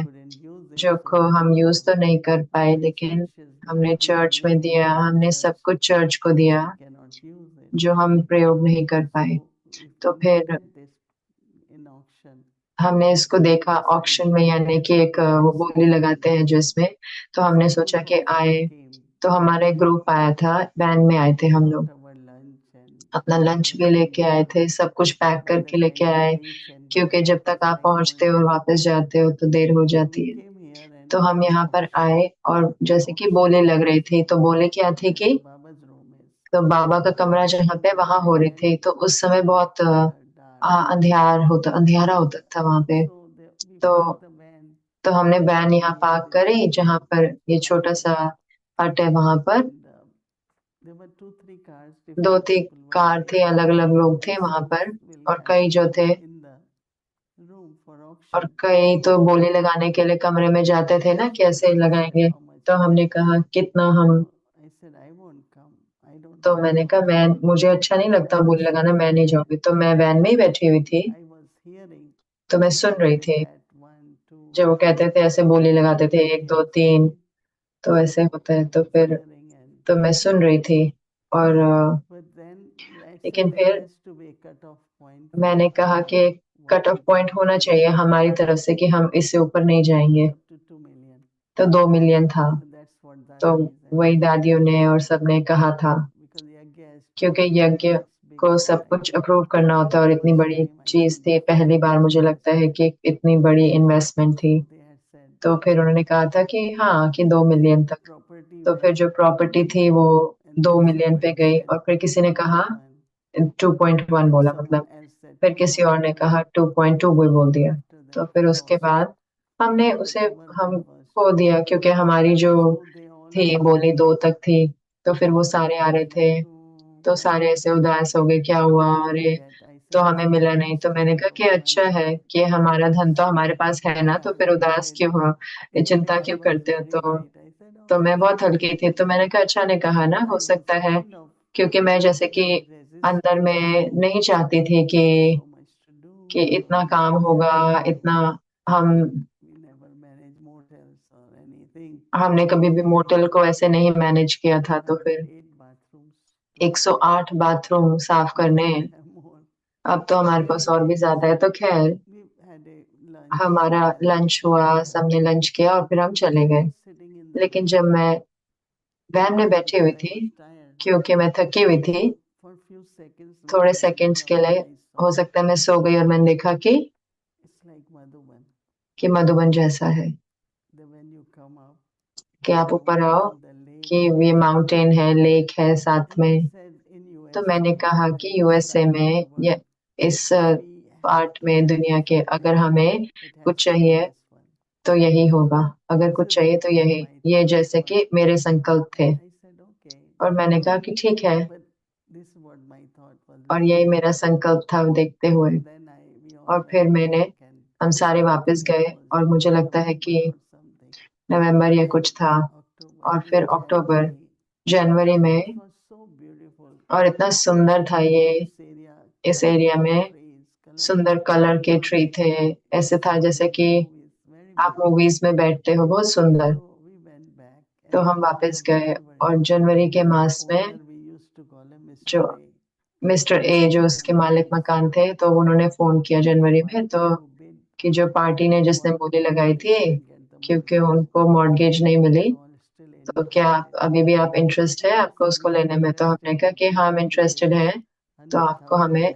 जो को हम यूज तो नहीं कर पाए, लेकिन हमने चर्च में दिया। हमने सब कुछ चर्च को दिया Cannot use it. जो हम प्रयोग नहीं कर पाए। So if तो we फिर look at this in auction, हमने इसको देखा ऑक्शन में, यानी कि एक वो बोली लगाते हैं जो इसमें। तो हमने सोचा कि आए, तो हमारा एक ग्रुप आया था, वैन में आए थे हम लोग। our lunch and अपना लंच भी लेके आए थे, सब कुछ पैक करके लेके आए, क्योंकि जब तक आप पहुंचते हो और वापस जाते हो तो देर हो जाती है। came here and तो हम यहाँ पर आए और जैसे कि बोले लग रही थी। तो बोले क्या थी कि Baba's room is तो बाबा का कमरा जहाँ पे वहां हो रही थी। तो उस समय बहुत अंधियारा होता था वहां पे। so we तो parked the van. तो हमने वैन यहाँ पार्क करी जहाँ पर ये छोटा सा हट है वहां पर। And there were 2-3 cars. 2-3 people were car there. थे, अलग अलग लोग थे वहां पर। We'll और have कई जो थे, in the room for और auction. कई तो बोली लगाने के लिए कमरे में जाते थे ना, कैसे लगाएंगे। तो हमने कहा कितना हम। I said I won't come. I don't तो like मैंने कहा auction. मुझे अच्छा नहीं लगता बोली लगाना, मैं नहीं जाऊंगी। तो मैं वैन में ही बैठी हुई थी, I was hearing तो मैं सुन रही थी that 1, 2, जब वो कहते थे ऐसे बोली लगाते थे 1 2 3, तो ऐसे होता है। तो फिर hearing and तो मैं सुन रही थी। और but then I लेकिन said there फिर has to be a cut-off point. मैंने कहा कि कट ऑफ पॉइंट होना चाहिए हमारी तरफ से कि हम इससे ऊपर नहीं जाएंगे। Up to 2 million. तो 2 मिलियन था। And that's what तो Dadi is वही दादियों ने और सबने कहा था, because Yagya is क्योंकि too यज्ञ big को सब thing. कुछ अप्रूव करना होता है और इतनी बड़ी Time I चीज think थी। पहली बार मुझे लगता है कि इतनी बड़ी इन्वेस्टमेंट थी। they had said तो फिर उन्होंने कहा था कि हाँ कि 2 मिलियन तक। property तो फिर जो प्रॉपर्टी थी वो 2 मिलियन पे गई। और फिर किसी ने कहा 2.1 बोला, मतलब फिर किसी और ने कहा 2.2 भी बोल दिया। तो फिर उसके बाद हमने उसे हम खो दिया, क्योंकि हमारी जो थी बोली 2 तक थी। तो फिर वो सारे आ रहे थे, तो सारे ऐसे उदास हो गए, क्या हुआ, अरे तो हमें मिला नहीं। तो मैंने कहा कि अच्छा है कि हमारा धन तो हमारे पास है ना, तो फिर उदास क्यों हो, ये चिंता क्यों करते हो। तो मैं बहुत हल्की थी। तो मैंने कहा अच्छा ने कहा ना, हो सकता है, क्योंकि मैं जैसे कि अंदर में नहीं चाहती थी कि इतना काम होगा, इतना हम हमने कभी भी मोटेल को ऐसे नहीं मैनेज किया था। तो फिर 108 बाथरूम साफ करने हैं। अब तो हमारे पास और भी ज्यादा है। तो खैर हमारा लंच हुआ, सबने लंच किया और फिर हम चले गए। लेकिन जब मैं वैन में बैठी हुई थी, क्योंकि मैं थकी हुई थी, थोड़े सेकंड्स के लिए हो सकता है मैं सो गई और मैंने देखा कि मधुबन जैसा है, कि आप ऊपर आओ कि ये माउंटेन है, लेक है साथ में। तो मैंने कहा कि यूएसए में या इस पार्ट में दुनिया के अगर हमें कुछ चाहिए तो यही होगा, अगर कुछ चाहिए तो यही, ये जैसे कि मेरे संकल्प थे। और मैंने कहा कि ठीक है, और यही मेरा संकल्प था देखते हुए। और फिर हम सारे वापस गए और मुझे लगता है कि नवंबर या कुछ था, और फिर अक्टूबर, जनवरी में, और इतना सुंदर था ये। इस एरिया में सुंदर कलर के ट्री थे, ऐसे था जैसे कि आप मूवीज में बैठते हो, बहुत सुंदर। तो हम वापस गए और जनवरी के मास में जो मिस्टर ए जो उसके मालिक मकान थे, तो उन्होंने फोन किया जनवरी में, तो कि जो पार्टी ने जिसने बोली लगाई थी क्योंकि उनको मॉर्गेज नहीं मिली, तो क्या आप अभी भी आप इंटरेस्ट है आपको उसको लेने में? तो हमने कहा कि हाँ हम इंटरेस्टेड हैं, तो आपको हमें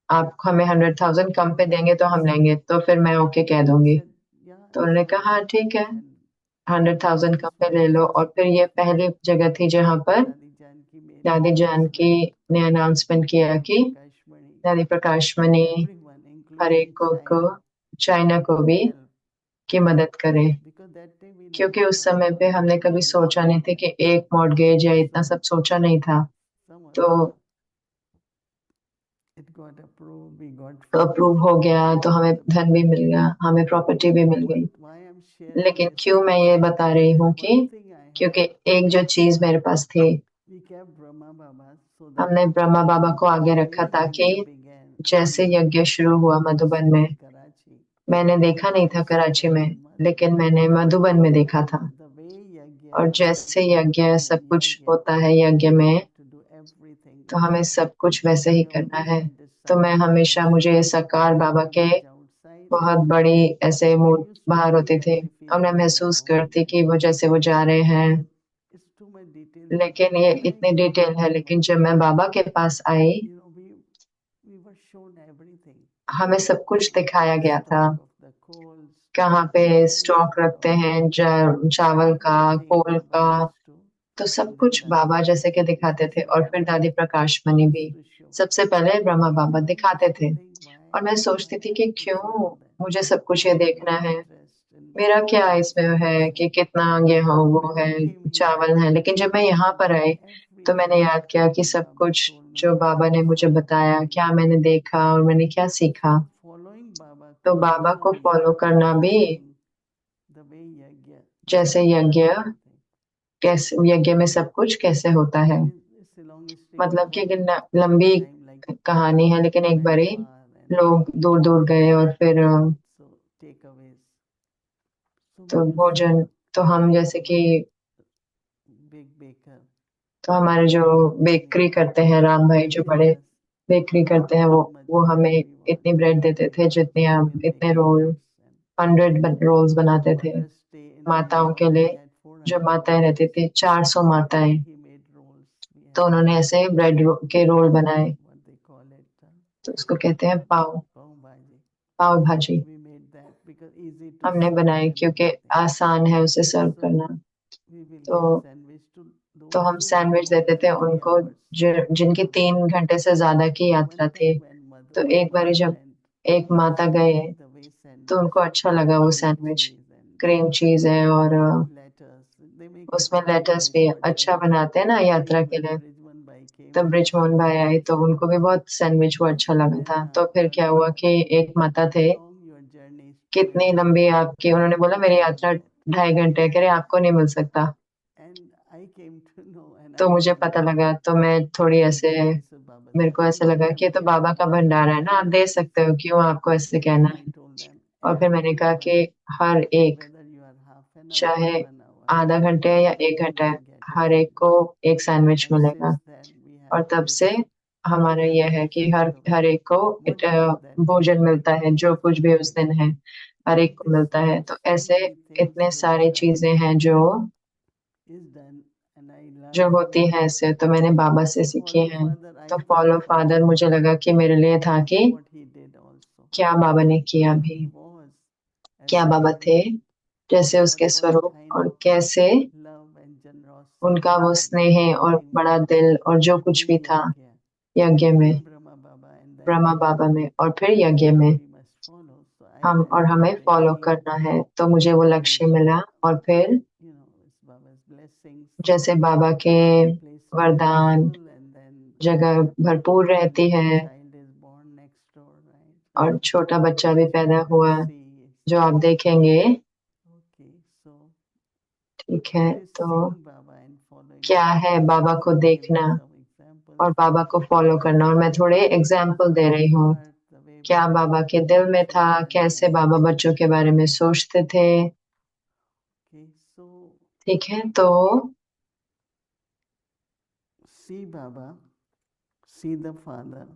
100,000 कम पे देंगे तो हम लेंगे, तो फिर मैं ओके कह दूंगी। तो उन्होंने कहा हाँ ठीक है, 100,000 कम पे ले लो। और फिर ये पहली जगह थी जहां पर दादी जानकी ने अनाउंसमेंट किया कि दादी प्रकाश मणि हर एक को चाइना को भी की मदद करे, क्योंकि उस समय पे हमने कभी सोचा नहीं था कि एक मॉर्गेज या इतना सब सोचा नहीं था। तो अप्रूव हो गया, तो हमें धन भी मिल गया, हमें प्रॉपर्टी भी मिल गई। लेकिन क्यों मैं ये बता रही हूँ कि क्योंकि एक जो चीज मेरे पास थी, हमने ब्रह्मा बाबा को आगे रखा ताकि जैसे यज्ञ शुरू हुआ मधुबन में, मैंने देखा नहीं था कराची में, लेकिन मैंने मधुबन में देखा था। और जैसे यज्ञ सब कुछ होता है यज्ञ में, तो हमें सब कुछ वैसे ही करना है। तो मैं हमेशा, मुझे साकार बाबा के बहुत बड़ी ऐसे मूड बाहर होती थी, और मैं महसूस करती कि वो जैसे वो जा रहे हैं, लेकिन ये इतनी डिटेल है। लेकिन जब मैं बाबा के पास आई, हमें सब कुछ दिखाया गया था, कहाँ पे स्टॉक रखते हैं चावल का, कोल का, तो सब कुछ बाबा जैसे के दिखाते थे। और फिर दादी प्रकाश मणि भी, सबसे पहले ब्रह्मा बाबा दिखाते थे। और मैं सोचती थी कि क्यों मुझे सब कुछ ये देखना है, मेरा क्या इसमें है कि कितना गेहूं वो है, चावल है। लेकिन जब मैं यहाँ पर आई, तो मैंने याद किया कि सब कुछ जो बाबा ने मुझे बताया, क्या मैंने देखा और मैंने क्या सीखा। तो बाबा को फॉलो करना भी, जैसे यज्ञ, कैसे यज्ञ में सब कुछ कैसे होता है, मतलब कि लंबी कहानी है, लेकिन एक बारी लोग दूर दूर गए और फिर तो भोजन, तो हम जैसे कि, तो हमारे जो बेकरी करते हैं राम भाई, जो बड़े बेकरी करते हैं, वो हमें इतनी ब्रेड देते थे जितनी हम, इतने रोल, 100 रोल्स बनाते थे माताओं के लिए। जो माताएं रहती थी, 400 माताएं, तो उन्होंने ऐसे के रोल बनाए, तो उसको कहते हैं पाव भाजी। हमने बनाए क्योंकि आसान है उसे सर्व करना। तो हम सैंडविच देते थे उनको जिनकी 3 घंटे से ज्यादा की यात्रा थी। तो एक बार जब एक माता गए, तो उनको अच्छा लगा वो सैंडविच, क्रीम चीज है और उसमें लेटस भी अच्छा बनाते हैं ना यात्रा के लिए। तो ब्रिजमोहन भाई आए, तो उनको भी बहुत सैंडविच वो अच्छा लगा था। तो फिर क्या हुआ कि एक माता थे, कितनी लंबी आपकी, उन्होंने बोला मेरी यात्रा 2.5 घंटे है, कह रहे आपको नहीं मिल सकता। तो मुझे पता लगा, तो मैं थोड़ी ऐसे, मेरे को ऐसे लगा कि ये तो बाबा का भंडारा है ना, आप दे सकते हो, क्यों आपको ऐसे कहना है। और फिर मैंने कहा कि हर एक, चाहे आधा घंटे या 1 घंटा है, हर एक को एक सैंडविच मिलेगा। और तब से हमारा यह है कि हर हर एक को भोजन मिलता है, जो कुछ भी उस दिन है हर एक को मिलता है। तो ऐसे इतने सारी चीजें हैं जो जो होती है ऐसे, तो मैंने बाबा से सीखी हैं। तो फॉलो फादर मुझे लगा कि मेरे लिए था कि क्या बाबा ने किया भी, क्या बाबा थे, जैसे उसके स्वरूप, और कैसे उनका वो स्नेह और बड़ा दिल और जो कुछ भी था यज्ञ में, ब्रह्मा बाबा में और फिर यज्ञ में, हम और हमें फॉलो करना है। तो मुझे वो लक्ष्य मिला। और फिर जैसे बाबा के वरदान, जगह भरपूर रहती है, और छोटा बच्चा भी पैदा हुआ जो आप देखेंगे। ठीक है, तो क्या है बाबा को देखना और बाबा को फॉलो करना, और मैं थोड़े एग्जाम्पल दे रही हूँ, क्या बाबा के दिल में था, कैसे बाबा बच्चों के बारे में सोचते थे। ठीक है, तो see the Father,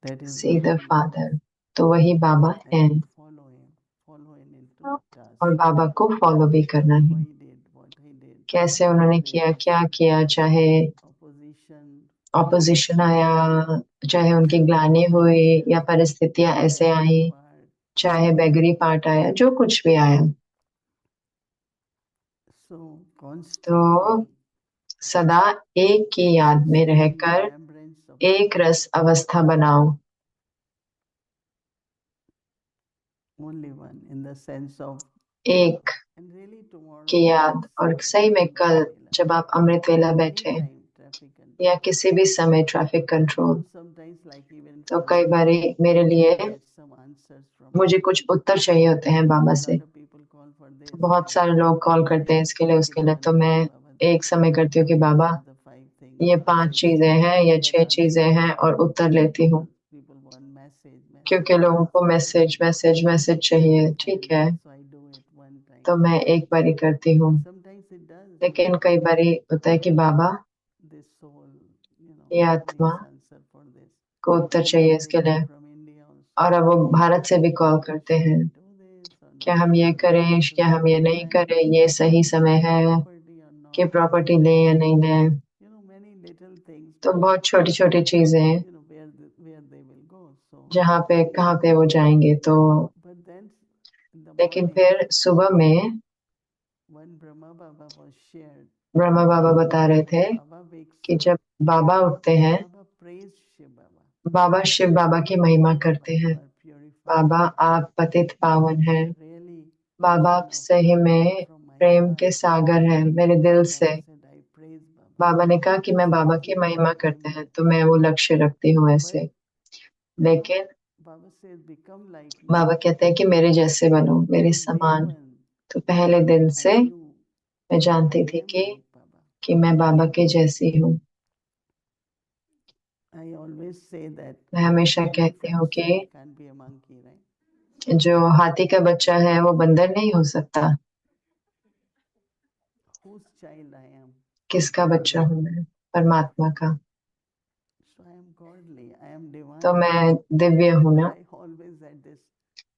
that is see the Baba, Father, तो वही बाबा हैं, and follow him into task. और बाबा को फॉलो भी करना है। What he did, कैसे उन्होंने किया, क्या किया, चाहे opposition, ऑपोजिशन आया, चाहे उनकी ग्लानि हुई या परिस्थितियां ऐसे आई, part. चाहे बेगरी पार्ट आया, जो कुछ भी आया, So तो constantly सदा एक की याद में रहकर remembrance of एक रस अवस्था बनाओ। only one in the sense of, एक and really tomorrow की याद, और सही में कल जब आप अमृत वेला बैठे anytime traffic control. या किसी भी समय traffic control, Sometimes like even तो for कई me, बारी मेरे लिए get some answers from मुझे कुछ उत्तर चाहिए होते हैं बाबा से। lot of people call for this. बहुत सारे लोग कॉल करते हैं इसके लिए उसके लिए, तो मैं एक समय करती हूँ कि बाबा The 5 things. ये 5 चीजें हैं या 6 चीजें हैं, और उत्तर लेती हूँ, People want message. क्योंकि लोगों को मैसेज मैसेज मैसेज चाहिए। ठीक है, So I do it one time. तो मैं एक बारी करती हूँ, Sometimes it does. लेकिन कई बारी होता है कि बाबा This soul, ये आत्मा needs answer for this. को उत्तर चाहिए इसके लिए, From India also. और अब वो भारत से भी कॉल करते हैं, Do this or क्या हम ये करें, क्या हम ये नहीं करें, ये सही समय है property or not. कि प्रॉपर्टी लें या नहीं लें। Many little things. तो बहुत छोटी छोटी चीजें हैं, Where they will go. So, जहाँ पे कहाँ पे वो जाएंगे। तो but then in the लेकिन morning, फिर सुबह में when Brahma Baba was shared, Brahma बाबा बता रहे थे Baba wakes कि up, जब बाबा उठते हैं, Baba praised Shiv Baba. बाबा शिव बाबा की महिमा करते हैं। You are purified. बाबा आप पतित पावन हैं, Really, बाबा आप सही में from my प्रेम heart, के सागर हैं, मेरे दिल से। Baba said, I praise Baba. बाबा ने कहा कि मैं बाबा की महिमा करते हैं, तो मैं वो लक्ष्य रखती हूँ ऐसे। लेकिन Baba says, become like me. बाबा कहते हैं कि मेरे जैसे बनो, मेरे From day समान। one, तो पहले दिन से I knew मैं जानती थी I am like Baba. कि मैं बाबा के जैसी हूँ। I always say that मैं हमेशा कहती हूँ कि can't be a monkey, right? जो हाथी का बच्चा है वो बंदर नहीं हो सकता। Whose child I am? किसका बच्चा हूँ मैं? परमात्मा का। So I am godly. I am divine. तो मैं दिव्य हूँ ना, I always had this.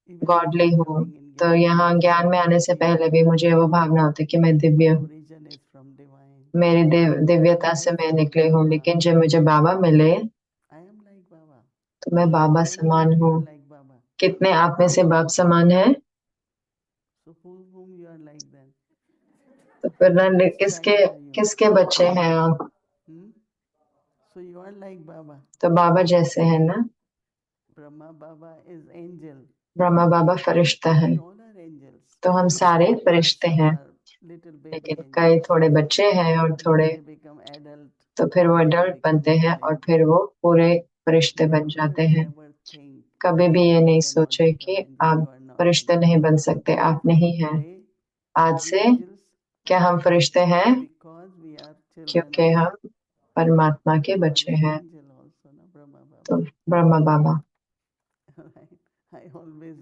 Even godly before हूँ। coming in तो Gyan, यहाँ ज्ञान में आने से पहले भी मुझे वो भावना होती कि मैं दिव्य हूँ, origin is from divine. मेरी दिव्यता से मैं निकली हूँ। लेकिन जब मुझे बाबा मिले I am like Baba. तो मैं बाबा समान हूँ। Like Baba. कितने आप में से बाप समान है? So whom you are like then? तो फिर किसके बच्चे हैं आप? Hmm? So you are like Baba. तो बाबा जैसे हैं ना। Brahma Baba is angel. Brahma बाबा फरिश्ता है, We all are angels. तो हम सारे फरिश्ते हैं। Some are little baby लेकिन angels. कई थोड़े बच्चे हैं और थोड़े, They become adult. तो फिर वो अडल्ट बनते हैं और फिर वो पूरे फरिश्ते बन जाते हैं। Never think कभी भी ये नहीं सोचे कि आप फरिश्ते नहीं बन सकते, आप नहीं हैं। today आज से क्या हम फरिश्ते हैं? because we are children क्योंकि हम परमात्मा के बच्चे हैं। angel also, na Brahma Baba. तो ब्रह्मा बाबा। I always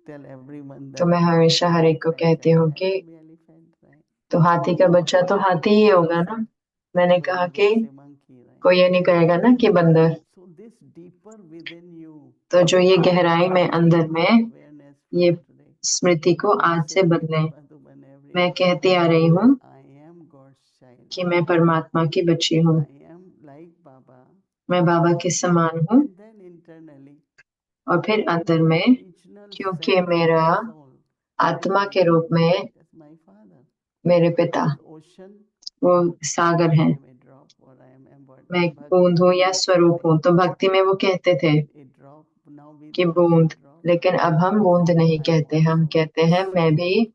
tell everyone that तो मैं हमेशा हर एक को कहती हूँ कि elephant, right? तो हाथी का बच्चा तो हाथी ही होगा ना। मैंने कहा कि Say monkey, right? कोई ये नहीं कहेगा ना कि बंदर। So this deeper within you, तो जो ये गहराई में अंदर में awareness ये from today. स्मृति को आज से बदले। Every मैं कहती आ रही हूँ I am God's child. कि मैं परमात्मा की बच्ची हूँ, I am like Baba. मैं बाबा के समान हूँ। And then internally, और फिर अंदर में, original क्योंकि self, मेरा soul, आत्मा के रूप में is my father. मेरे पिता Ocean, वो सागर हैं, I may drop or I am embodied. मैं एक बूंद हूँ या स्वरूप हूँ। तो भक्ति में वो कहते थे A drop, now we कि don't बूंद, say drop. लेकिन अब हम बूंद नहीं कहते, हम कहते हैं मैं भी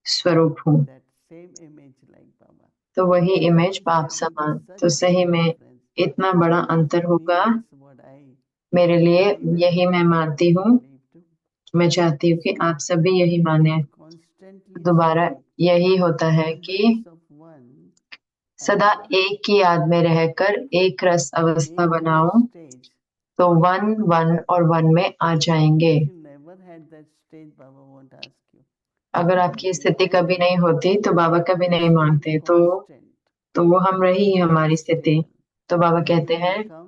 स्वरूप हूँ। That same image like Baba. तो वही इमेज बाप समान। तो सही में इतना बड़ा अंतर होगा That's what I मेरे लिए, यही मैं मानती हूँ। believe too. मैं चाहती हूँ कि आप सभी यही माने। Constantly दोबारा यही होता है कि presence of one सदा एक की याद में रहकर एक रस अवस्था बनाओ, stage. तो वन वन और वन में आ जाएंगे। If you never had that stage, Baba won't ask you. अगर आपकी स्थिति कभी नहीं होती तो बाबा कभी नहीं मांगते। Constant. तो वो हम रही हमारी स्थिति। तो बाबा कहते हैं Come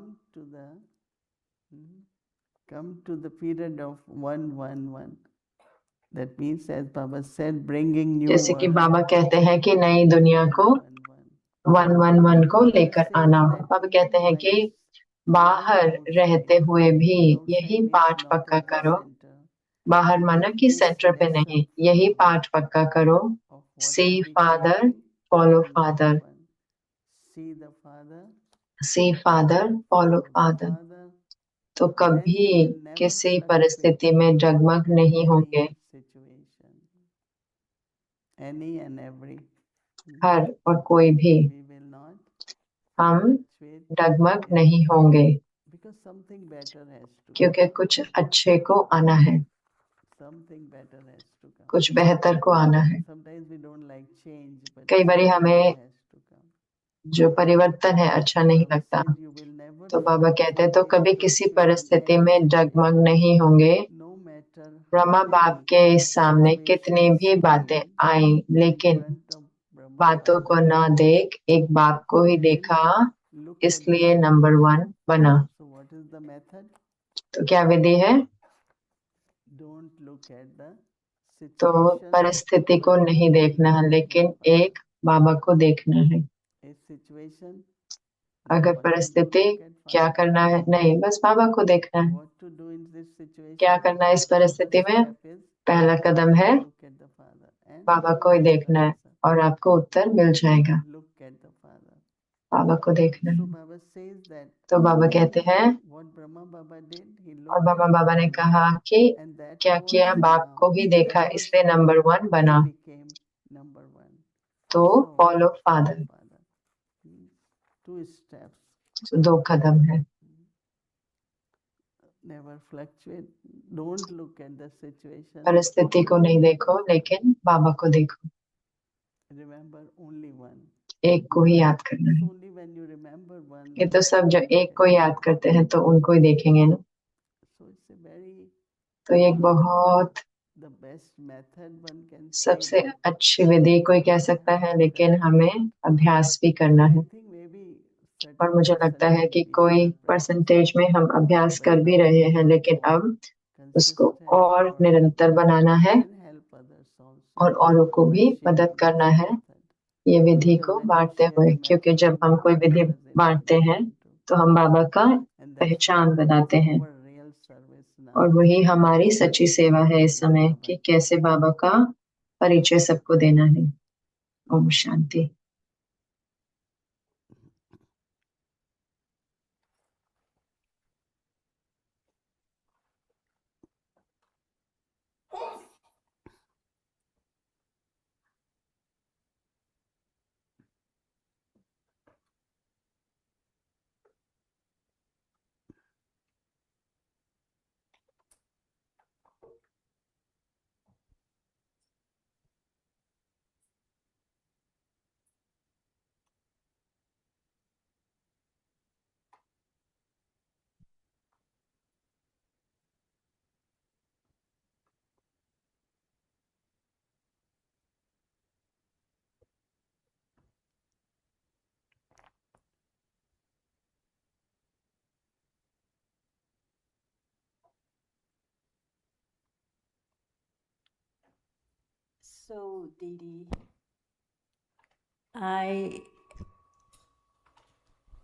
come to the period of 111. That means, as Baba said, bringing new जैसे कि world. बाबा कहते हैं कि नई दुनिया को 111 को लेकर आना। बाबा कहते हैं कि बाहर रहते हुए भी यही पाठ पक्का करो। बाहर माना कि सेंटर पे नहीं, यही पाठ पक्का करो। See Father, follow Father. See the Father, see Father, follow Father. तो कभी किसी परिस्थिति में डगमग नहीं होंगे। situation, any and every. हर और कोई भी We will not हम fluctuate डगमग नहीं होंगे, because something better has to क्योंकि कुछ अच्छे को आना है, something better has to come. कुछ बेहतर को आना है। Sometimes we don't like change, but कई बारी something हमें good has to come. जो परिवर्तन है अच्छा नहीं Baba लगता। said, "You will never तो बाबा कहते हैं तो कभी किसी परिस्थिति में डगमग नहीं होंगे। no matter ब्रह्मा how बाप many के सामने कितनी भी बातें आए, लेकिन front of Brahma बातों को Baba, ना देख एक बाप को ही देखा, look at इसलिए the नंबर 1 बना। So what is the method? तो क्या विधि है? Don't look at the तो situation. परिस्थिति को नहीं देखना है, लेकिन एक बाबा को देखना है। A situation. अगर What to do? परिस्थिति Look at क्या Father. करना है, नहीं बस बाबा को देखना है। What to do in this situation? क्या करना है इस परिस्थिति First में? step is पहला कदम है look at the Father and बाबा को ही you get the देखना है answer. और आपको उत्तर मिल जाएगा। Look at the Father. बाबा को देखना So है। Baba says that तो बाबा कहते हैं, what Brahma Baba did, he और looked बाबा at the बाबा ने Father. कहा कि And that क्या was किया, बाप now को ही देखा, the first इसलिए नंबर 1 बना। became number 1. तो So, follow father. Father. 2 steps. तो 2 कदम है। Never fluctuate. Don't look at the situation. परिस्थिति को नहीं देखो, लेकिन बाबा को देखो। Remember only one. एक को ही याद करना है। Only when you remember one. ये तो सब जो एक को याद करते हैं तो उनको ही देखेंगे ना। So it's a very तो ये एक बहुत the best method one can say. सबसे that अच्छी विधि कोई कह सकता है, लेकिन हमें अभ्यास भी करना है। I think maybe और मुझे लगता है कि कोई परसेंटेज में हम अभ्यास कर भी रहे हैं, लेकिन अब उसको और निरंतर बनाना है help others also. और औरों को भी by मदद sharing करना this है method. ये विधि को Because when you बांटते share हुए, the क्योंकि method, जब हम कोई विधि others they बांटते हैं listen to. तो हम बाबा का And that's पहचान बनाते हैं। our real service now. और वही हमारी सच्ची सेवा है इस समय कि कैसे बाबा का परिचय सबको देना है। Om Shanti. So, Didi, I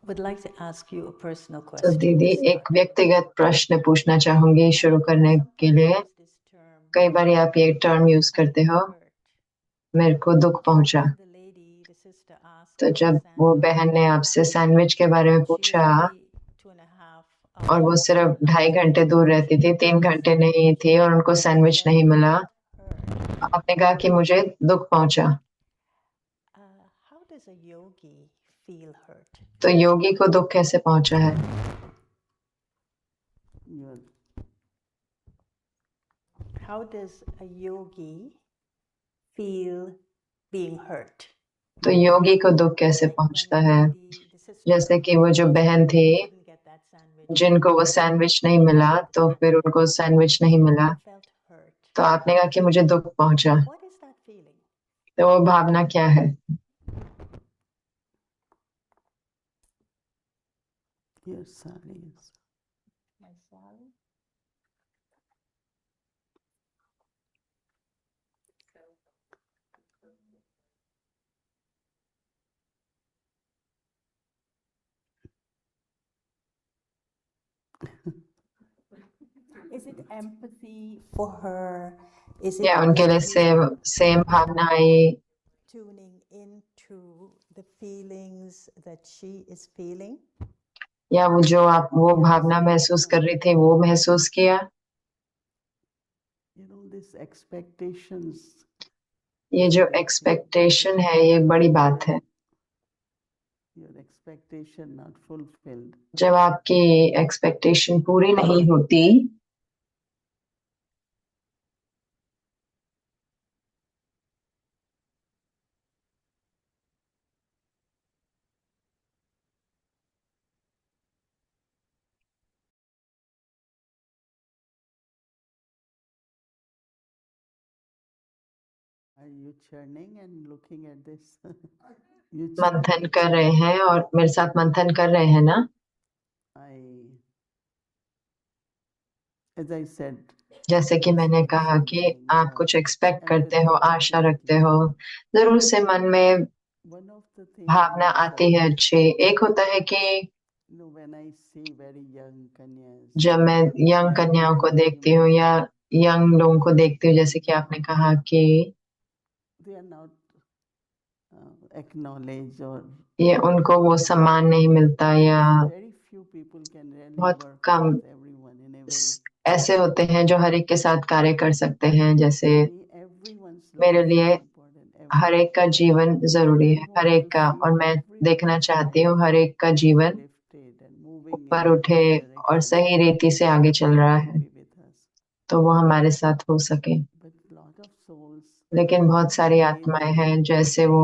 would like to ask you a personal तो question. दीदी to एक start. व्यक्तिगत प्रश्न पूछना चाहूंगी शुरू करने के लिए। Sometimes use this term, कई बार आप ये टर्म यूज करते हो, hurt. मेरे को दुख पहुंचा। The lady, the sister asked तो about जब वो sandwich. बहन ने आपसे सैंडविच के बारे में She was पूछा only 2.5 और वो hours सिर्फ from 2.5 घंटे Nashville. दूर रहती थी, 3 घंटे नहीं थी और उनको सैंडविच नहीं मिला। Hurt. आपने कहा कि मुझे दुख पहुंचा। How does a yogi feel hurt? तो योगी को दुख कैसे पहुंचा है? Your How does a yogi feel being hurt? तो योगी को दुख कैसे पहुंचता है? जैसे कि वो जो बहन थी Couldn't get that sandwich. जिनको वो सैंडविच नहीं मिला, तो फिर उनको सैंडविच नहीं मिला, Felt hurt. तो आपने कहा कि मुझे दुख पहुंचा। What is that feeling? तो वो भावना क्या है? your sari is My sari? Is it empathy for her? Is या it उनके लिए really सेम भावना आई, tuning into the feelings that she is feeling? या वो जो आप वो भावना महसूस कर रही थी वो महसूस किया? You know, these expectations, ये जो एक्सपेक्टेशन है ये बड़ी बात है। your expectation not fulfilled, जब आपकी एक्सपेक्टेशन पूरी नहीं होती are you churning and looking at this? You मंथन churning? कर रहे हैं और मेरे साथ मंथन कर रहे हैं ना? As I said, जैसे कि मैंने कहा कि आप कुछ एक्सपेक्ट करते हो, आशा रखते हो, जरूर से मन में one of the things Bhavna which, आती है अच्छी। एक होता है कि you know, when I see very young kanyas, जब मैं यंग कन्याओं को देखती हूँ या यंग लोगों को देखती हूँ, जैसे कि आपने कहा कि they are not acknowledged or ये उनको वो सम्मान नहीं मिलता, या very few people can really बहुत work come with everyone in a way. ऐसे होते हैं जो हर एक के साथ कार्य कर सकते हैं। जैसे For me, everyone's मेरे life लिए is important. हर एक का जीवन जरूरी है, हर एक का, और मैं देखना चाहती हूँ हर एक का जीवन Lifted and moving in ऊपर the उठे right और direction सही रीति से आगे चल रहा to है, be with us. तो वो हमारे साथ हो सके। But lot of souls, लेकिन बहुत सारी they आत्माएं think, हैं जैसे वो,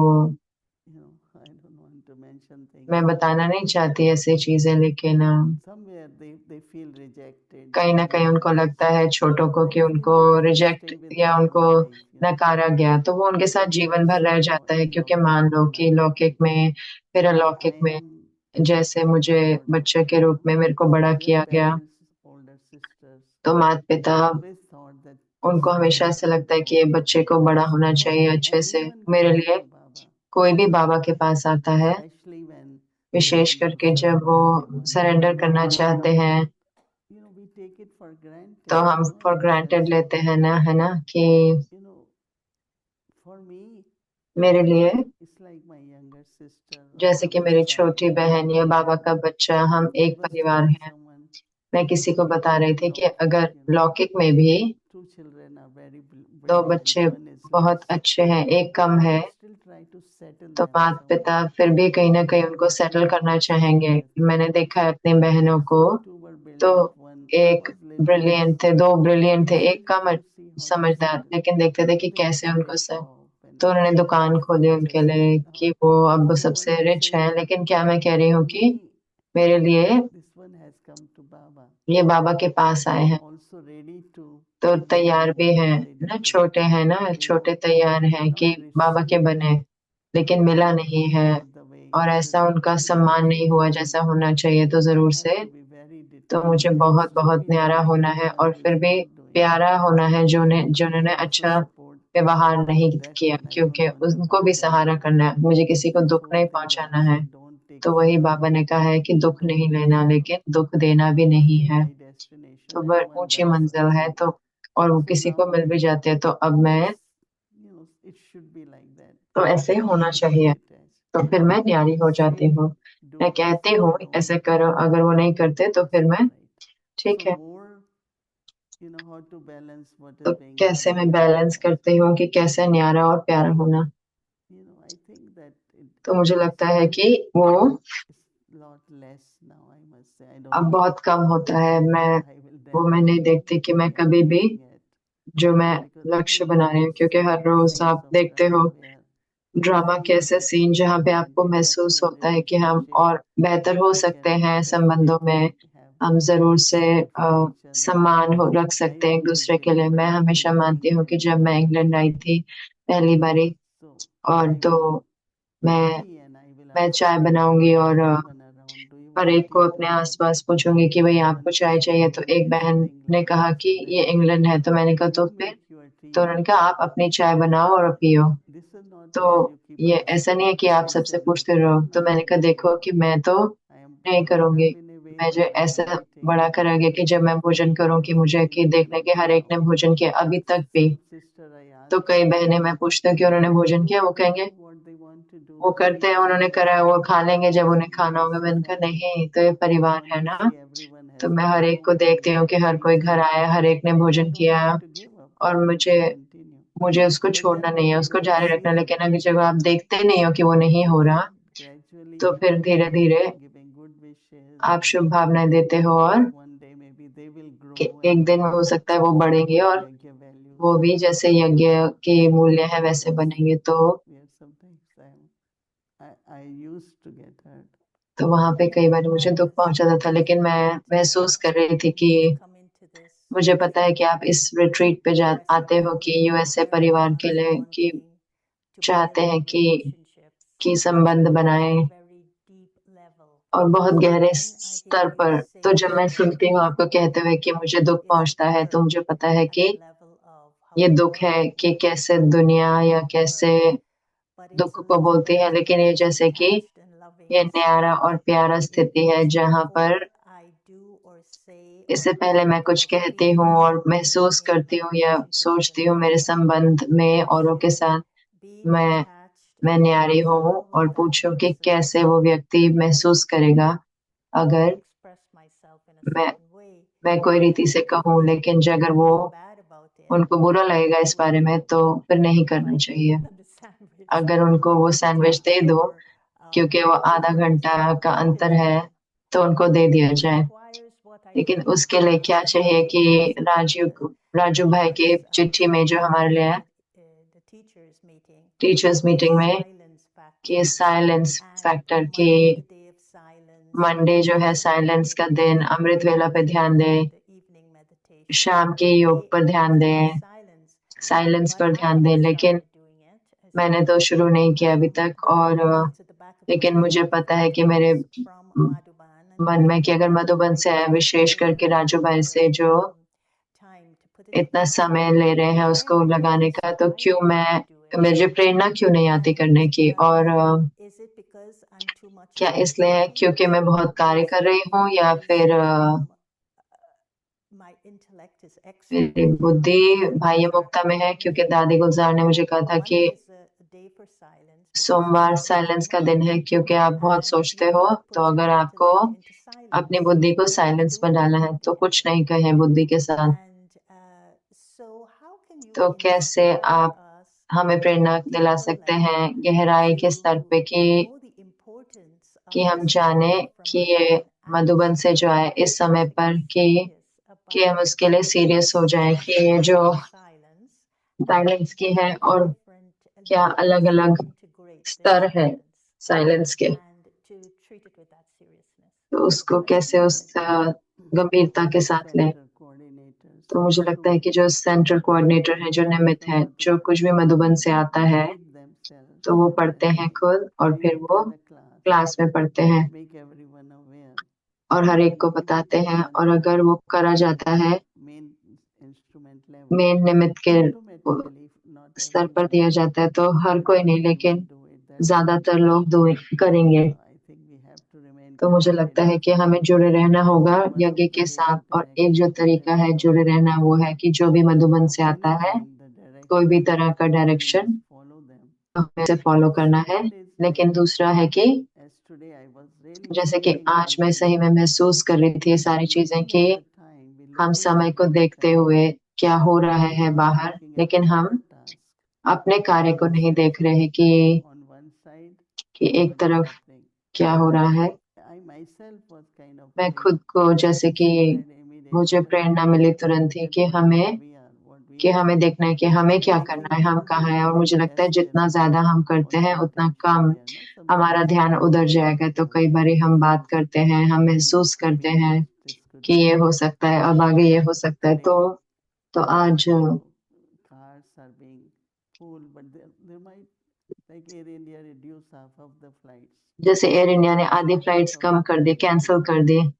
you know, I don't want to mention things. मैं बताना नहीं चाहती ऐसी चीजें, लेकिन Somewhere they feel rejected. कहीं ना कहीं उनको लगता है छोटों को कि उनको रिजेक्ट या उनको नकारा गया, तो वो उनके साथ जीवन भर रह जाता है। क्योंकि मान लो कि लौकिक में फिर अलौकिक में, जैसे मुझे बच्चे के रूप में मेरे को बड़ा किया गया, older sisters, तो माता पिता always thought that उनको हमेशा ऐसा लगता है कि ये बच्चे को बड़ा होना चाहिए अच्छे से। मेरे लिए कोई भी बाबा के पास आता है, especially when विशेष करके जब वो सरेंडर करना चाहते हैं, you know, we take it for granted. तो हम you know, for in the granted sense, लेते हैं ना, है ना, कि you know, for me, मेरे लिए it's like my younger sister. or जैसे कि Baba's मेरी son. छोटी बहन या बाबा का बच्चा, हम I एक was परिवार telling हैं। someone, मैं किसी को बता रही थी कि अगर you know, लौकिक में भी two children are very दो brilliant, बच्चे one is बहुत less. अच्छे हैं, एक कम है, Still try to settle तो them माता somewhere. पिता फिर भी कहीं ना कहीं उनको सेटल करना चाहेंगे। मैंने देखा है अपनी बहनों को, Two were तो brilliant, one एक was little ब्रिलियंट थे, दो ब्रिलियंट थे, एक कम to see how to समझदार, settle. लेकिन देखते थे कि They कैसे opened उनको a सब, shop and तो उन्होंने दुकान खोली उनके लिए कि वो अब सबसे रिच हैं। लेकिन क्या मैं कह रही हूँ कि मेरे लिए this one has come to Baba, ये बाबा के पास आए हैं, also ready to तो be तैयार भी humble, हैं ready ना, to छोटे हैं ना, छोटे तैयार हैं कि बाबा के बने, लेकिन मिला नहीं है और ऐसा उनका सम्मान नहीं हुआ जैसा होना चाहिए। तो जरूर से, तो मुझे बहुत बहुत न्यारा होना है और फिर भी प्यारा होना है जिन्होंने अच्छा व्यवहार नहीं किया, क्योंकि उनको भी सहारा करना है, मुझे किसी को दुख नहीं पहुंचाना है। तो वही बाबा ने कहा है कि दुख नहीं लेना, लेकिन दुख देना भी नहीं है। तो वह ऊंची मंजिल है, तो और वो किसी को मिल भी जाते हैं, तो अब मैं, तो ऐसे ही होना चाहिए। तो फिर मैं न्यारी हो जाती हूँ, मैं कहती हूँ ऐसे करो, अगर वो नहीं करते तो फिर मैं, ठीक है। तो कैसे मैं बैलेंस करती हूँ कि कैसे न्यारा और प्यारा होना। तो मुझे लगता है कि वो अब बहुत कम होता है। मैं नहीं देखती कि मैं कभी भी जो मैं लक्ष्य बना रही हूँ, क्योंकि हर रोज आप देखते हो ड्रामा के ऐसे सीन जहाँ पे आपको महसूस होता है कि हम और बेहतर हो सकते हैं संबंधों में, हम जरूर से सम्मान हो रख सकते हैं एक दूसरे के लिए। मैं हमेशा मानती हूँ कि जब मैं इंग्लैंड आई थी पहली बारी, और तो मैं चाय बनाऊंगी और हर एक को अपने आसपास पूछूंगी कि भाई आपको चाय चाहिए, तो एक बहन ने कहा कि ये इंग्लैंड है, तो मैंने कहा तो फिर, तो उन्होंने कहा आप अपनी चाय बनाओ और पियो, तो ये ऐसा नहीं है कि आप सबसे पूछते रहो। तो मैंने कहा देखो कि मैं तो नहीं करूंगी, मुझे ऐसा बड़ा करा गया कि जब मैं भोजन करूं कि मुझे कि देखने के हर एक ने भोजन किया अभी तक भी। तो कई बहनें मैं पूछती हूँ कि उन्होंने भोजन किया, वो कहेंगे वो करते हैं, उन्होंने करा है, वो खा लेंगे जब उन्हें खाना होगा। मैंने कहा नहीं, तो ये परिवार है ना। तो मैं हर एक को देखती हूँ कि हर कोई घर आया, हर एक ने भोजन किया, और मुझे मुझे उसको छोड़ना नहीं है, उसको जारी रखना। लेकिन अगर जब आप देखते नहीं हो कि वो नहीं हो रहा, तो फिर धीरे धीरे आप शुभ भावनाएं देते हो, और कि एक दिन हो सकता है वो बढ़ेंगे और वो भी जैसे यज्ञ के मूल्य है वैसे बनेंगे। तो वहां पे कई बार मुझे दुख पहुंचाता था, लेकिन मैं महसूस कर रही थी कि मुझे पता है कि आप इस रिट्रीट पे आते हो कि यूएसए परिवार के लिए, कि चाहते हैं कि संबंध बनाए और बहुत गहरे स्तर पर। तो जब मैं सुनती हूँ आपको कहते हुए कि मुझे दुख पहुंचता है, तो मुझे पता है कि ये दुख है कि कैसे दुनिया या कैसे दुख को बोलती है, लेकिन ये जैसे कि ये न्यारा और प्यारा स्थिति है जहां पर इससे पहले मैं कुछ कहती हूँ और महसूस करती हूँ या सोचती हूँ मेरे संबंध में औरों के साथ, मैं न्यारी हूँ और पूछूं कि कैसे वो व्यक्ति महसूस करेगा अगर मैं मैं कोई रीति से कहूँ। लेकिन अगर वो उनको बुरा लगेगा इस बारे में, तो फिर नहीं करना चाहिए। अगर उनको वो सैंडविच दे दो क्योंकि वो आधा घंटा का अंतर है, तो उनको दे दिया जाए। लेकिन उसके लिए क्या चाहिए कि राजू भाई की चिट्ठी में जो हमारे लिए टीचर्स मीटिंग में कि साइलेंस फैक्टर, की मंडे जो है साइलेंस का दिन, अमृत वेला पे ध्यान दें, शाम के योग पर ध्यान दें, साइलेंस पर ध्यान दें। लेकिन मैंने तो शुरू नहीं किया अभी तक, और लेकिन मुझे पता है कि मेरे मन में कि अगर मधुबन से है, विशेष करके राजू भाई से जो इतना समय ले रहे हैं उसको लगाने का, तो क्यों मुझे प्रेरणा क्यों नहीं आती करने की। और क्या इसलिए है क्योंकि मैं बहुत कार्य कर रही हूँ, या फिर मेरी बुद्धि भाई मुक्ता में है? क्योंकि दादी गुलजार ने मुझे कहा था कि सोमवार साइलेंस का दिन है, क्योंकि आप बहुत सोचते हो, तो अगर आपको अपनी बुद्धि को साइलेंस में डालना है तो कुछ नहीं कहें बुद्धि के साथ। तो कैसे आप हमें प्रेरणा दिला सकते हैं गहराई के स्तर पे कि हम जाने कि ये मधुबन से जो आए इस समय पर, कि हम उसके लिए सीरियस हो जाएं कि ये जो साइलेंस की है, और क्या अलग अलग स्तर है साइलेंस के, तो उसको कैसे उस गंभीरता के साथ लें। तो मुझे लगता है कि जो सेंट्रल कोऑर्डिनेटर है, जो निमित है, जो कुछ भी मधुबन से आता है तो वो पढ़ते हैं खुद, और फिर वो क्लास में पढ़ते हैं और हर एक को बताते हैं। और अगर वो करा जाता है मेन निमित्त के स्तर पर दिया जाता है, तो हर कोई नहीं, लेकिन ज्यादातर लोग करेंगे। तो मुझे लगता है कि हमें जुड़े रहना होगा यज्ञ के साथ, और एक जो तरीका है जुड़े रहना वो है कि जो भी मधुबन से आता है, कोई भी तरह का डायरेक्शन हमें उसे फॉलो करना है। लेकिन दूसरा है कि जैसे कि आज मैं सही में महसूस कर रही थी ये सारी चीजें, कि हम समय को देखते हुए क्या हो रहा है बाहर, लेकिन हम अपने कार्य को नहीं देख रहे हैं कि एक तरफ क्या हो रहा है। मैं खुद को, जैसे कि मुझे प्रेरणा मिली तुरंत ही कि हमें देखना है कि हमें क्या करना है, हम कहाँ हैं। और मुझे लगता है जितना ज्यादा हम करते हैं उतना कम हमारा ध्यान उधर जाएगा। तो कई बार हम बात करते हैं, हम महसूस करते हैं कि ये हो सकता है, अब आगे ये हो सकता है। तो आज जैसे एयर इंडिया ने आधी फ्लाइट्स कम कर दी, कैंसिल कर दी,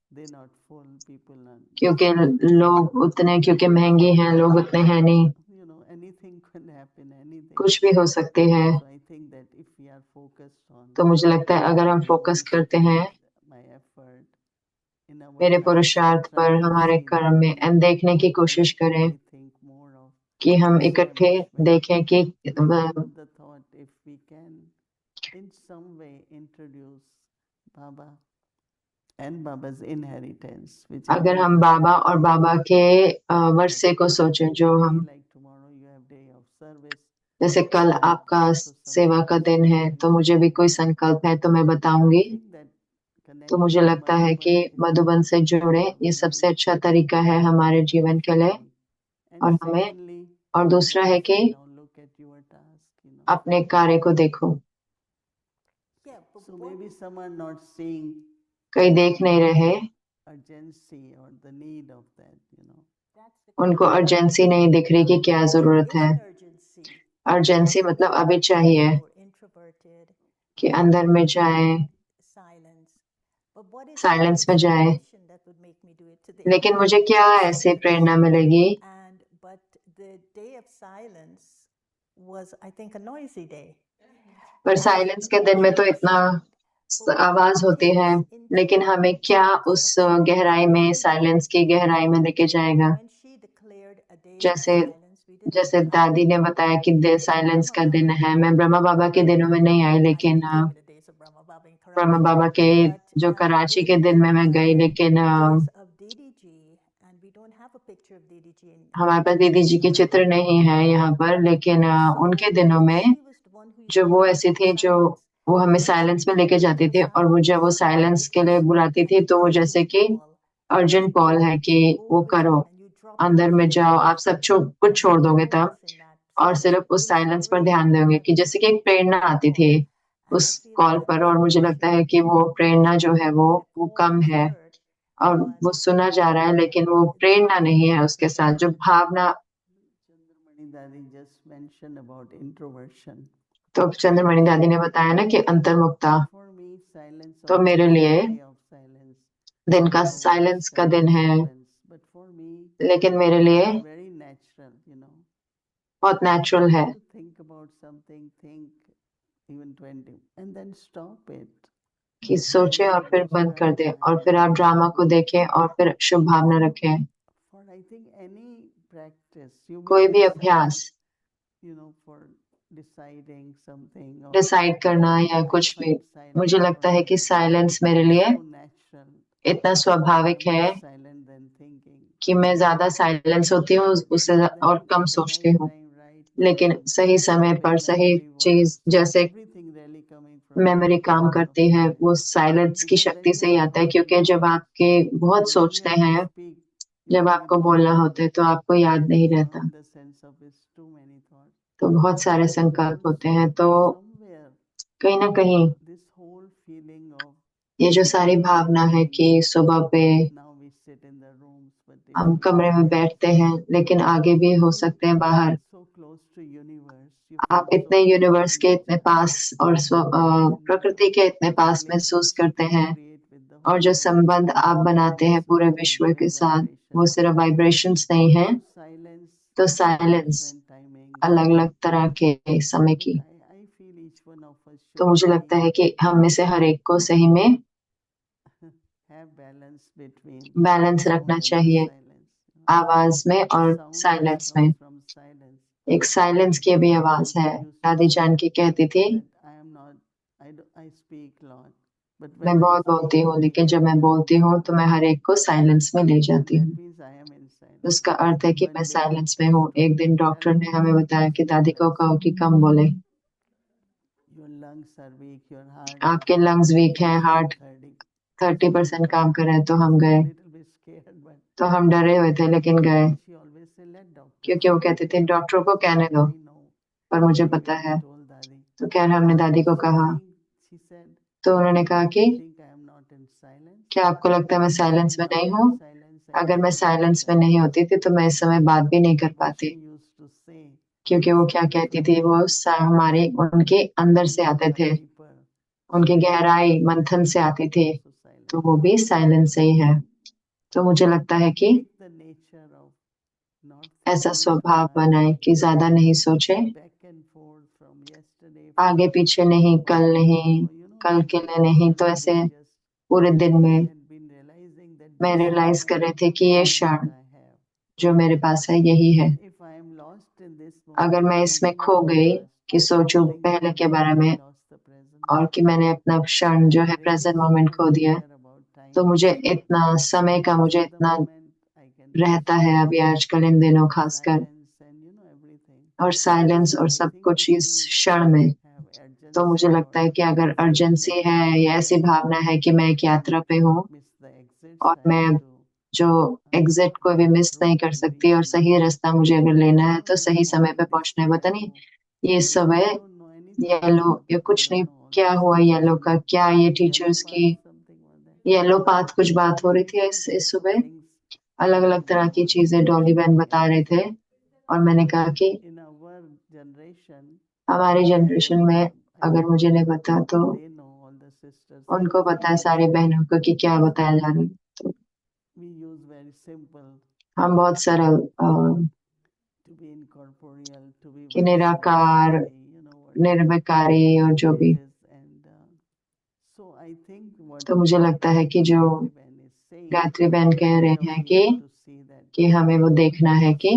क्योंकि लोग उतने, क्योंकि महंगी हैं, लोग उतने हैं नहीं, कुछ भी हो सकते हैं। तो मुझे लगता है अगर हम फोकस करते हैं in our मेरे task, पुरुषार्थ try पर, to हमारे see कर्म में, what एंड देखने की कोशिश together करें we think more of कि हम इकट्ठे establishment. देखें कि Of the thought, if we can in some way introduce Baba and Baba's inheritance, which अगर हम बाबा और बाबा के वर्षे को सोचें, जो हम, like tomorrow you have day of service, जैसे कल आपका सेवा का दिन है तो मुझे भी कोई संकल्प है तो मैं बताऊंगी। तो मुझे लगता है कि मधुबन से जुड़े ये सबसे अच्छा तरीका है हमारे जीवन के लिए और हमें। और दूसरा है कि अपने कार्य को देखो। Yeah, but So what maybe some are not seeing कई देख नहीं रहे, urgency or the need of that, that's the उनको अर्जेंसी नहीं दिख रही कि क्या जरूरत There है। is an urgency. अर्जेंसी मतलब अभी चाहिए You're introverted, कि अंदर में जाए, silence. But what is silence the में जाए। inspiration that would make me do it today? लेकिन मुझे क्या ऐसे प्रेरणा मिलेगी? But the day of silence was, I think, a noisy day. पर साइलेंस के दिन में तो इतना आवाज होती है, लेकिन हमें क्या उस गहराई में, साइलेंस की गहराई में लेके जाएगा? When she declared a day of जैसे silence, we didn't जैसे दादी ने बताया कि साइलेंस का दिन है। मैं ब्रह्मा बाबा के दिनों में नहीं आई, लेकिन came to the days of Brahma Baba in Brahma Karachi. बाबा के जो कराची के दिन में मैं गई, लेकिन Days of DDG, and we don't have a picture of DDG in हमारे पास दीदी जी के चित्र नहीं है यहाँ पर, लेकिन उनके दिनों में she was the one who used जो to वो take ऐसी us to थी जो silence. वो हमें साइलेंस में लेके जाती थी, और वो जब वो साइलेंस के लिए बुलाती थी तो वो जैसे कि अर्जुन पॉल है कि वो करो, अंदर में जाओ, आप सब कुछ छोड़ दोगे तब और सिर्फ उस साइलेंस पर ध्यान दोगे। कि जैसे कि एक प्रेरणा आती थी उस कॉल पर, और मुझे लगता है कि वो प्रेरणा जो है वो कम है और वो सुना जा रहा है, लेकिन वो प्रेरणा नहीं है उसके साथ जो भावना। Chandramani Dadi just mentioned about introversion. तो चंद्रमणि दादी ने बताया ना कि अंतर्मुक्ता। For me, silence तो मेरे लिए day of silence, दिन का साइलेंस का दिन है, but for me, लेकिन मेरे लिए it's very natural, बहुत नेचुरल है to think about something, think even 20, and then stop it. कि सोचे और फिर बंद कर दे, और फिर आप ड्रामा को देखें और फिर शुभ भावना रखें। For I think any practice, you may कोई भी decide, अभ्यास, for deciding something or decide करना या कुछ भी, मुझे लगता है कि साइलेंस मेरे लिए so natural, इतना स्वाभाविक है silent than thinking. कि मैं ज्यादा साइलेंस होती हूँ उससे और कम सोचती हूँ। लेकिन सही समय पर सही चीज, जैसे Everything really coming from memory काम करती है, वो साइलेंस की शक्ति से ही आता है। क्योंकि जब आपके बहुत सोचते हैं, जब आपको बोलना होता है तो आपको याद नहीं रहता, the sense of its too many thoughts. तो बहुत सारे संकल्प होते हैं। तो Somewhere कहीं ना कहीं this whole feeling of ये जो सारी भावना है कि सुबह पे now we sit in the rooms, but हम कमरे में बैठते हैं, लेकिन आगे भी हो सकते हैं बाहर। so close to universe, you आप इतने यूनिवर्स के इतने पास और प्रकृति के इतने पास महसूस करते हैं, और जो संबंध आप बनाते हैं पूरे विश्व के साथ, वो सिर्फ वाइब्रेशंस नहीं है। silence, तो साइलेंस timing. अलग अलग तरह के समय की। I feel each one of us should तो मुझे लगता है कि हम में से हर एक को सही में have balance between बैलेंस रखना चाहिए आवाज में और साइलेंस में। from silence. एक साइलेंस की भी आवाज है। दादी जान की कहती थी, I am not, I speak lot, but मैं बहुत बोलती हूँ, लेकिन जब मैं बोलती हूँ तो मैं हर एक को साइलेंस में ले जाती हूँ। means I am in silence. उसका अर्थ है कि मैं साइलेंस में हूँ। एक दिन डॉक्टर ने हमें बताया कि दादी को कहो कि कम बोले, Your lungs are weak, your heart आपके लंग्स वीक हैं, हार्ट 30% काम कर रहे हैं। तो हम गए, little bit scared, but तो हम डरे हुए थे लेकिन गए, she always say let doctor. क्योंकि वो कहते थे डॉक्टर को कहने दो, I know. पर मुझे पता है। Told Dadi. तो खैर हमने दादी को कहा, She said, तो उन्होंने कहा कि think I am not in silence. क्या आपको लगता है मैं साइलेंस में नहीं हूँ? Silence. अगर मैं साइलेंस में नहीं होती थी तो मैं इस समय बात भी नहीं कर पाती। She used to say, क्योंकि वो क्या कहती थी, वो हमारे उनके अंदर से आते थे, deeper, उनकी गहराई मंथन से आती थी, so silence. तो वो भी साइलेंस से ही है। तो मुझे लगता है कि Take the nature of not ऐसा thinking स्वभाव too much, बनाए कि ज्यादा नहीं सोचे, back and forth from yesterday, आगे पीछे नहीं, कल नहीं, कल के लिए नहीं, तो ऐसे पूरे दिन में had been realizing मैं रियलाइज कर रहे थे कि ये क्षण I have. जो मेरे पास है यही है। If I am lost in this अगर moment, मैं इसमें खो गई कि सोचूं पहले के बारे में और कि मैंने अपना क्षण जो है प्रेजेंट मोमेंट खो दिया है, तो मुझे इतना समय का मुझे इतना रहता है अभी आजकल इन दिनों खासकर, और साइलेंस और सब कुछ इस क्षण में। तो मुझे लगता है कि अगर अर्जेंसी है या ऐसी भावना है कि मैं एक यात्रा पे हूँ और मैं जो एग्जिट को भी मिस नहीं कर सकती और सही रास्ता मुझे अगर लेना है तो सही समय पे पहुंचना है। पता नहीं ये समय येलो या कुछ नहीं क्या हुआ येलो का, क्या ये टीचर्स की येलो पाथ कुछ बात हो रही थी इस सुबह। अलग अलग तरह की चीजें डॉली बहन बता रहे थे और मैंने कहा कि हमारी जनरेशन में अगर मुझे नहीं पता तो उनको पता है सारी बहनों को कि क्या बताया जा रहा है। तो हम बहुत सरल कि निराकार, निर्विकारी और जो भी। तो मुझे लगता है कि जो गायत्री बहन कह रहे हैं कि हमें वो देखना है कि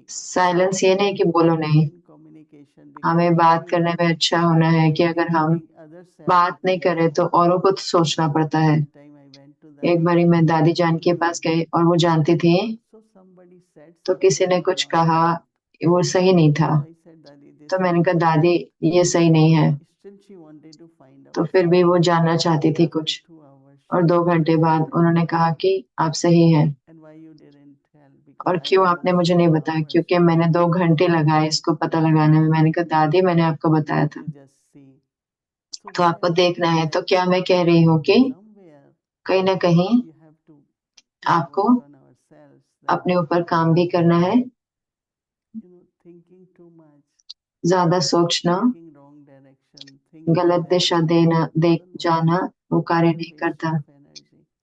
साइलेंस ये नहीं कि बोलो नहीं, हमें बात करने में अच्छा होना है कि अगर हम बात नहीं करें तो औरों को तो सोचना पड़ता है। एक बारी मैं दादी जान के पास गई और वो जानती थी, तो किसी ने कुछ कहा वो सही नहीं था, तो मैंने कहा दादी ये सही नहीं है, तो फिर भी वो जानना चाहती थी कुछ, और 2 घंटे बाद उन्होंने कहा कि आप सही हैं। और क्यों आपने मुझे नहीं बताया? क्योंकि मैंने 2 घंटे लगाए इसको पता लगाने में। मैंने कहा दादी मैंने आपको बताया था, तो आपको देखना है। तो क्या मैं कह रही हूँ कि कहीं ना कहीं आपको अपने ऊपर काम भी करना है। ज्यादा सोचना, गलत दिशा दे जाना वो कार्य नहीं करता।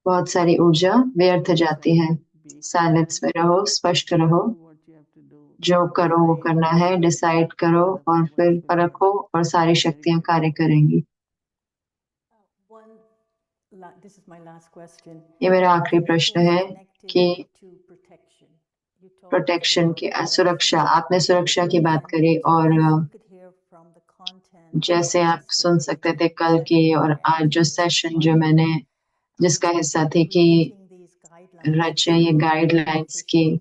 बहुत सारी ऊर्जा व्यर्थ जाती है। साइलेंस में रहो, स्पष्ट रहो, जो करो वो करना है, डिसाइड करो और फिर परखो और सारी शक्तियां कार्य करेंगी। ये मेरा आखिरी प्रश्न है कि प्रोटेक्शन की सुरक्षा, आपने सुरक्षा की बात करी और जैसे आप सुन सकते थे कल की और आज जो सेशन जो मैंने जिसका हिस्सा थी कि रचे ये गाइडलाइंस की,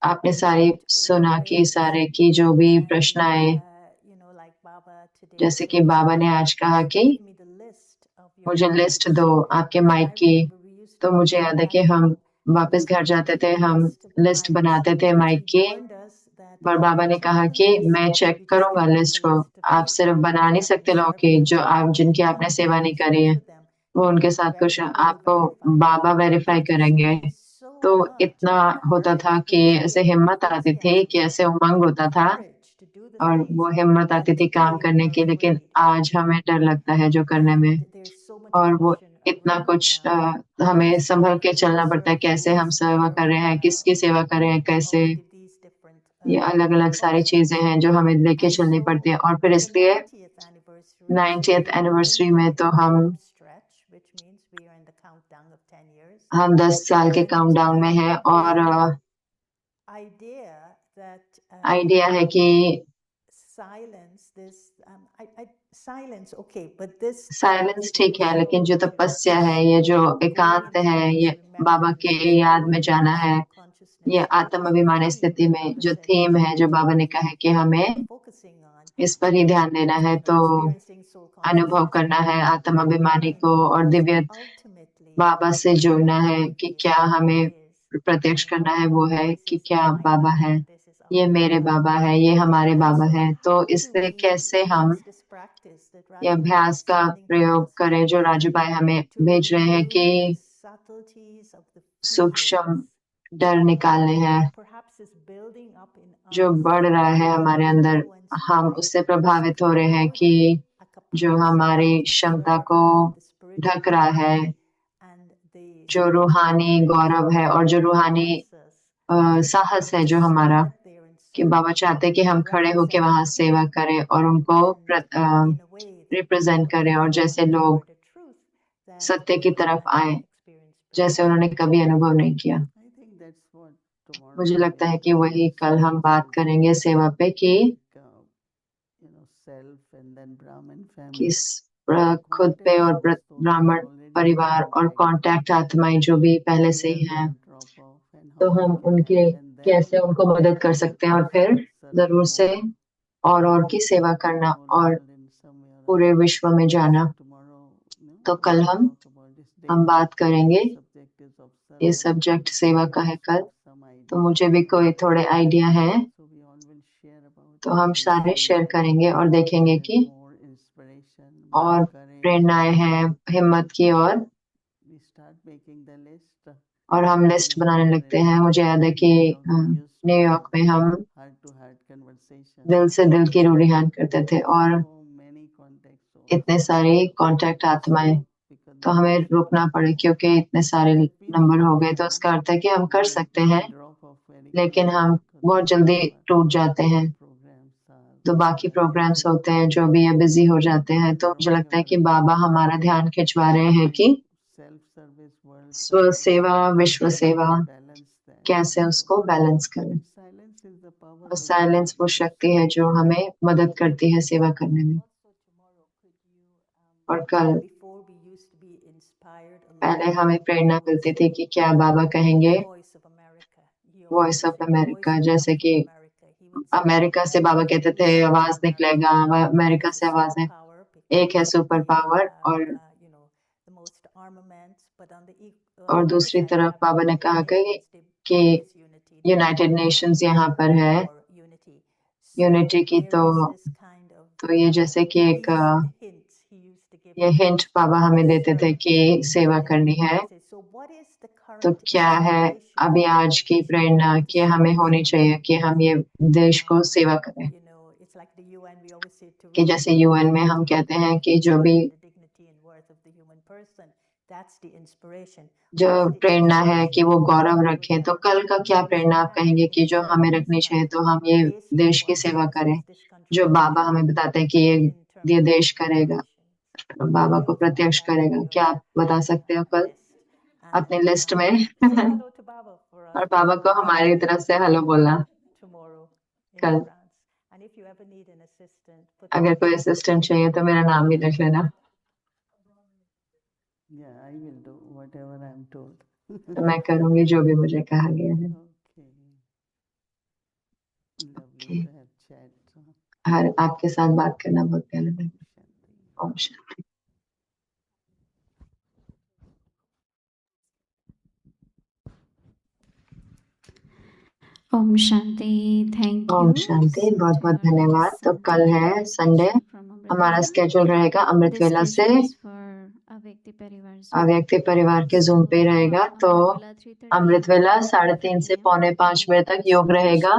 आपने सारी सुना कि सारे की जो भी प्रश्न आए, जैसे कि बाबा ने आज कहा कि मुझे लिस्ट दो आपके माइक की। तो मुझे याद है कि हम वापस घर जाते थे, हम लिस्ट बनाते थे माइक की, पर बाबा ने कहा कि मैं चेक करूंगा लिस्ट को, आप सिर्फ बना नहीं सकते लोगों की जो आप जिनकी आपने सेवा नहीं करी है, वो उनके साथ कुछ आपको बाबा वेरीफाई करेंगे। तो इतना होता था कि ऐसे हिम्मत आती थी, कि ऐसे उमंग होता था और वो हिम्मत आती थी काम करने की। लेकिन आज हमें डर लगता है जो करने में, और वो इतना कुछ हमें संभल के चलना पड़ता है, कैसे हम सेवा कर रहे हैं, किसकी सेवा कर रहे हैं, कैसे, ये अलग अलग सारी चीजें हैं जो हमें लेके चलनी पड़ती है। और फिर इसलिए 90th एनिवर्सरी में तो हम 10 साल के काउंटडाउन में हैं, और आइडिया है कि साइलेंस ठीक है, लेकिन जो तपस्या है, ये जो एकांत है, ये बाबा के याद में जाना है, ये आत्म अभिमानी स्थिति में जो थीम है, जो बाबा ने कहा है कि हमें इस पर ही ध्यान देना है। तो अनुभव करना है आत्म अभिमानी को और दिव्य बाबा से जुड़ना है कि क्या हमें प्रत्यक्ष करना है, वो है कि क्या बाबा है, ये मेरे बाबा है, ये हमारे बाबा है। तो इसलिए कैसे हम ये अभ्यास का प्रयोग करें जो राजू भाई हमें भेज रहे हैं कि सूक्ष्म डर निकालने हैं जो बढ़ रहा है हमारे अंदर, हम उससे प्रभावित हो रहे हैं कि जो हमारी क्षमता को ढक रहा है, जो रूहानी गौरव है और जो रूहानी साहस है जो हमारा, कि बाबा चाहते कि हम खड़े होके वहां सेवा करें और उनको रिप्रेजेंट करें और जैसे लोग सत्य की तरफ आए जैसे उन्होंने कभी अनुभव नहीं किया। I think that's what tomorrow मुझे we'll लगता है कि discuss, वही कल हम बात self, करेंगे सेवा पे कि self and then Brahmin family. किस खुद पे और ब्राह्मण परिवार और कांटेक्ट आत्माएं जो भी पहले से ही हैं, तो हम उनके कैसे उनको मदद कर सकते हैं और फिर जरूर से और की सेवा करना और पूरे विश्व में जाना। तो कल हम बात करेंगे, ये सब्जेक्ट सेवा का है कल, तो मुझे भी कोई थोड़े आइडिया है तो हम सारे शेयर करेंगे और देखेंगे कि और प्रेरणाएं हैं हिम्मत की और हम लिस्ट बनाने लगते हैं। मुझे याद है कि न्यूयॉर्क में हम दिल से दिल की रूढ़ियान करते थे और इतने सारे कांटेक्ट आत्माएं, तो हमें रुकना पड़े क्योंकि इतने सारे नंबर हो गए। तो उसका अर्थ है कि हम कर सकते हैं लेकिन हम बहुत जल्दी टूट जाते हैं, तो बाकी प्रोग्राम्स होते हैं जो भी है बिजी हो जाते हैं। तो मुझे लगता है कि बाबा हमारा ध्यान खिंचवा रहे हैं कि स्व सेवा विश्व सेवा कैसे उसको बैलेंस करें। और साइलेंस वो शक्ति है जो हमें मदद करती है सेवा करने में। और कल पहले हमें प्रेरणा मिलती थी कि क्या बाबा कहेंगे वॉइस ऑफ अमेरिका, जैसे कि अमेरिका से बाबा कहते थे आवाज निकलेगा, अमेरिका से आवाज है, एक है सुपर पावर और दूसरी तरफ बाबा ने कहा कि यूनाइटेड नेशंस यहाँ पर है यूनिटी की। तो ये जैसे कि एक ये हिंट बाबा हमें देते थे कि सेवा करनी है। तो क्या है अभी आज की प्रेरणा कि हमें होनी चाहिए कि हम ये देश को सेवा करें, कि जैसे यूएन में हम कहते हैं कि जो भी जो प्रेरणा है कि वो गौरव रखें। तो कल का क्या प्रेरणा आप कहेंगे कि जो हमें रखनी चाहिए, तो हम ये देश की सेवा करें जो बाबा हमें बताते हैं कि ये देश करेगा, बाबा को प्रत्यक्ष करेगा। क्या आप बता सकते हो कल अपनी लिस्ट में और बाबा को हमारी तरफ से हेलो बोलना कल। अगर कोई असिस्टेंट चाहिए तो मेरा नाम भी लिख लेना। तो मैं करूंगी जो भी मुझे कहा गया है। हर आपके साथ बात करना बहुत प्यारा लगा। ओम शांति। ओम शांति। Thank you. ओम शांति, बहुत बहुत धन्यवाद। तो कल है संडे, हमारा स्केड्यूल रहेगा अमृत वेला से अव्यक्ति परिवार के जूम पे रहेगा। तो अमृत वेला 3:30 से 4:45 बजे तक योग रहेगा,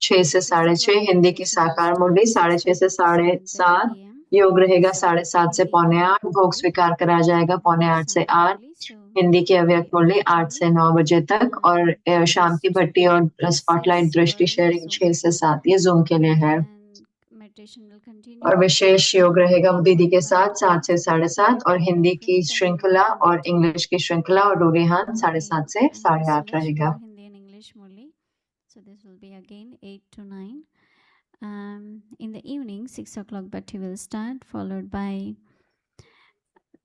6 से 6:30 हिंदी की साकार मुरली, 6:30 से 7:30 योग रहेगा, 7:30 से 7:45 भोग स्वीकार कराया जाएगा, 7:45 से 8 हिंदी की अव्यक्त मुरली 8 से 9 बजे तक, और शाम की भट्टी और स्पॉटलाइट दृष्टि शेयरिंग 6 से 7, ये जूम के लिए है। और विशेष योग रहेगा दीदी के साथ 7 से 7:30, और हिंदी की श्रृंखला और इंग्लिश की श्रृंखला और रूढ़िहान 7:30 से 8:30 रहेगा। So this will be again 8 to 9. In the evening 6 o'clock Bhatti will start, followed by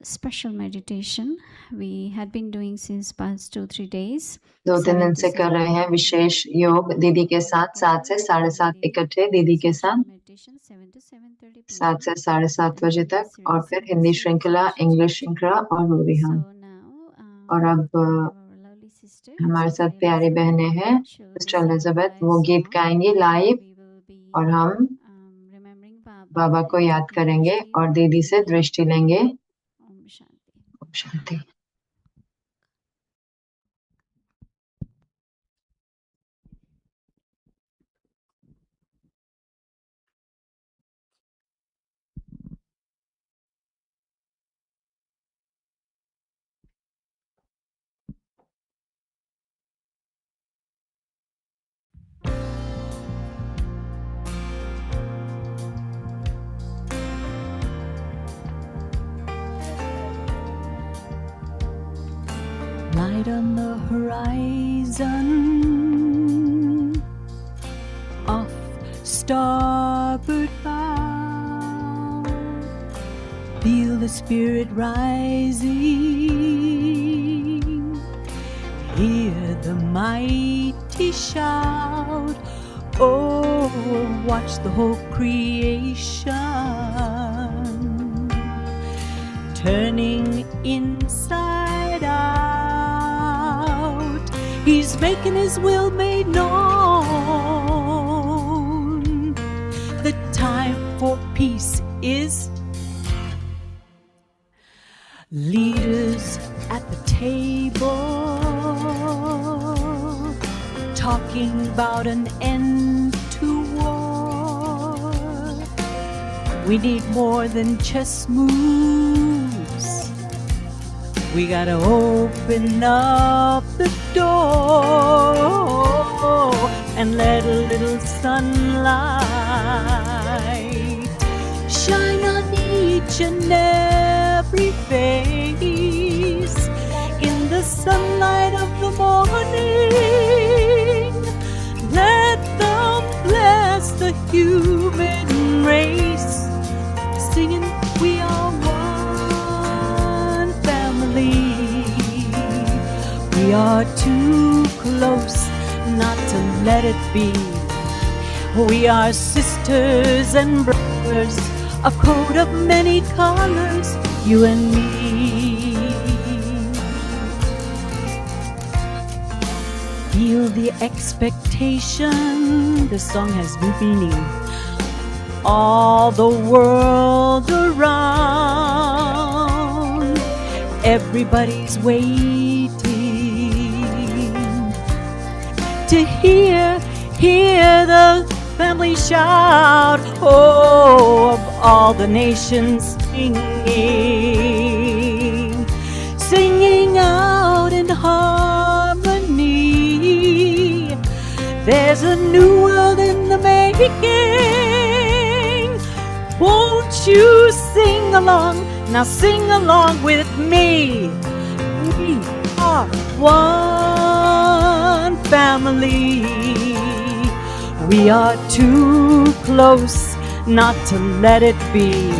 special meditation we had been doing since past 2-3 days. 2-3 दिन से कर रहे हैं विशेष योग दीदी के साथ 7 से 7:30 इकट्ठे दीदी के साथ 7 से 7:30 बजे तक, और फिर हिंदी श्रृंखला, इंग्लिश श्रृंखला और रूढ़िहान। और अब हमारे साथ प्यारी बहनें हैं, सिस्टर एलिजाबेथ, वो गीत गाएंगी लाइव और हम बाबा को याद करेंगे और दीदी से दृष्टि लेंगे। Om Shanti. light on the horizon, off starboard bow. Feel the spirit rising, hear the mighty shout. Oh, watch the whole creation turning inside out. He's making his will made known. The time for peace is. Leaders at the table talking about an end to war. We need more than chess moves. We gotta open up the door and let a little sunlight shine on each and every face. In the sunlight of the morning, let them bless the human race, singing we are one family. We are too close not to let it be. We are sisters and brothers, a coat of many colors, you and me. Feel the expectation, the song has new meaning. All the world around, everybody's waiting to hear the family shout, oh, of all the nations singing out in harmony. There's a new world in the making. Won't you sing along? Now sing along with me. We are one family. We are too close not to let it be.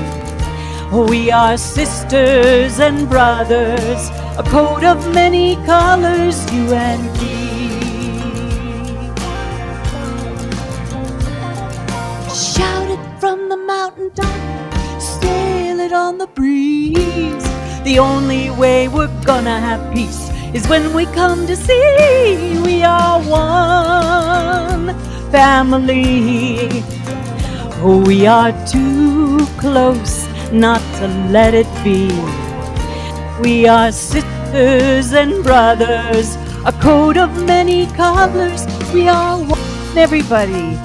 We are sisters and brothers, a coat of many colors, you and me. Shout it from the mountaintop, sail it on the breeze. The only way we're gonna have peace is when we come to see we are one family. We are too close not to let it be. We are sisters and brothers, a coat of many colors. We are one, everybody.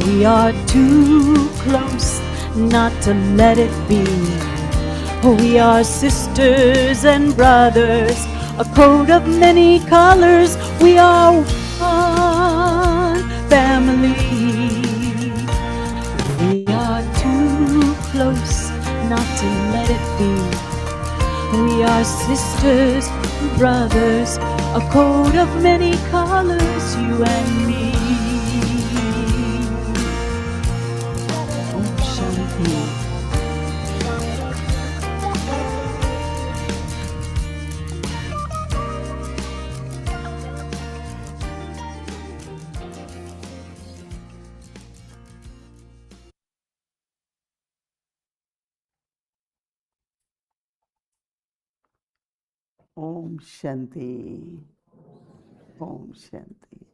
We are too close not to let it be. We are sisters and brothers, a coat of many colors. We are one family. We are too close not to let it be. We are sisters and brothers, a coat of many colors, you and me. Om Shanti. Om Shanti. Om Shanti.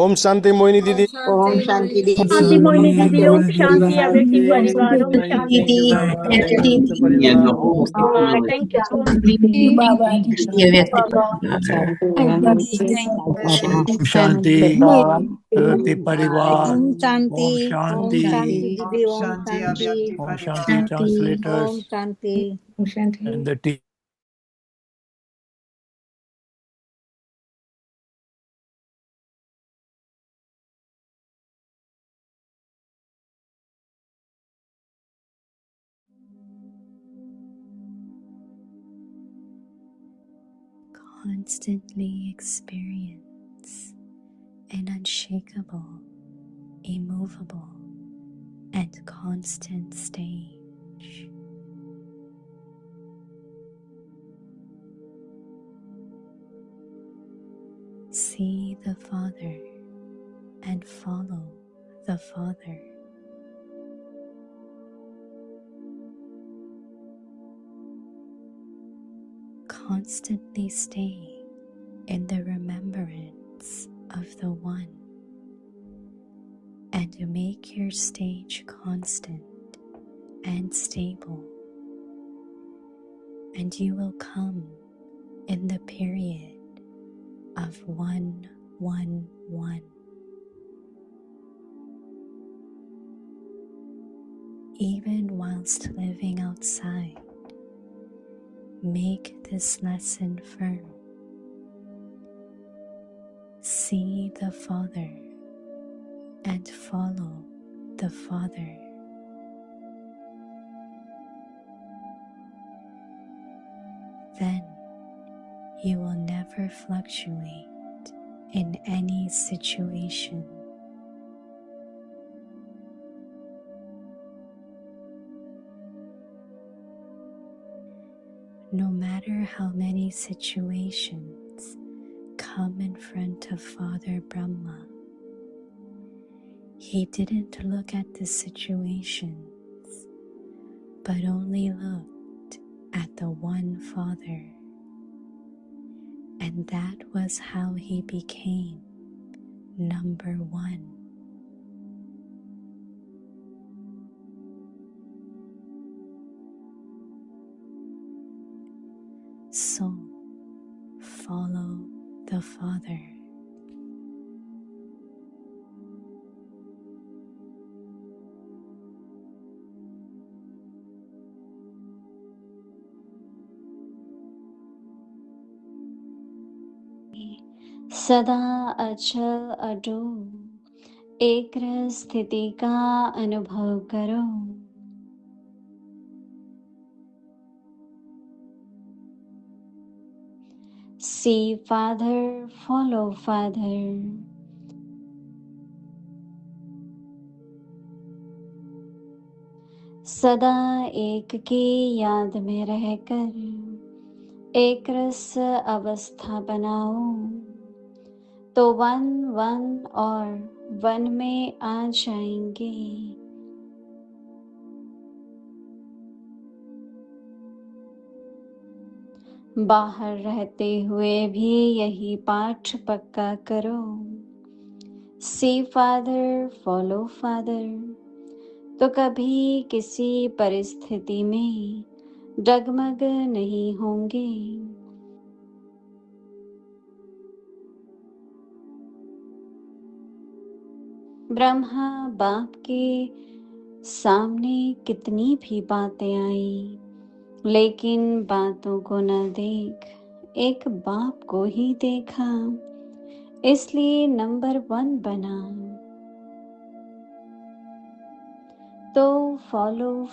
Om शांति मोहिनी दीदी। Om Shanti Didi. शांति मोहिनी दीदी, ओम शांति अवेटी परिवार, ओम शांति thank you so much ओम शांति प्रगति परिवार। ओम शांति, ओम ओम शांति। शांति दीदी, ओम शांति, ओम शांति ट्रांसलेटर्स ओम शांति। and the team. constantly experience an unshakable, immovable, and constant stage. See the Father and follow the Father. Constantly stay in the remembrance of the One, and make your stage constant and stable, and you will come in the period of 1-1-1. Even whilst living outside, make this lesson firm. See the Father and follow the Father. Then you will never fluctuate in any situation. No matter how many situations come in front of Father Brahma, he didn't look at the situations, but only looked at the one Father. And that was how he became number one. So, follow the Father. सदा अचल अडोल एक स्थिति का अनुभव करो। See Father, follow Father. सदा एक की याद में रहकर एक रस अवस्था बनाओ, तो वन और वन में आ जाएंगे। बाहर रहते हुए भी यही पाठ पक्का करो। See Father, follow Father, तो कभी किसी परिस्थिति में डगमग नहीं होंगे। ब्रह्मा बाप के सामने कितनी भी बातें आई, लेकिन बातों को न देख एक बाप को ही देखा, इसलिए नंबर 1 बना। तो फॉलो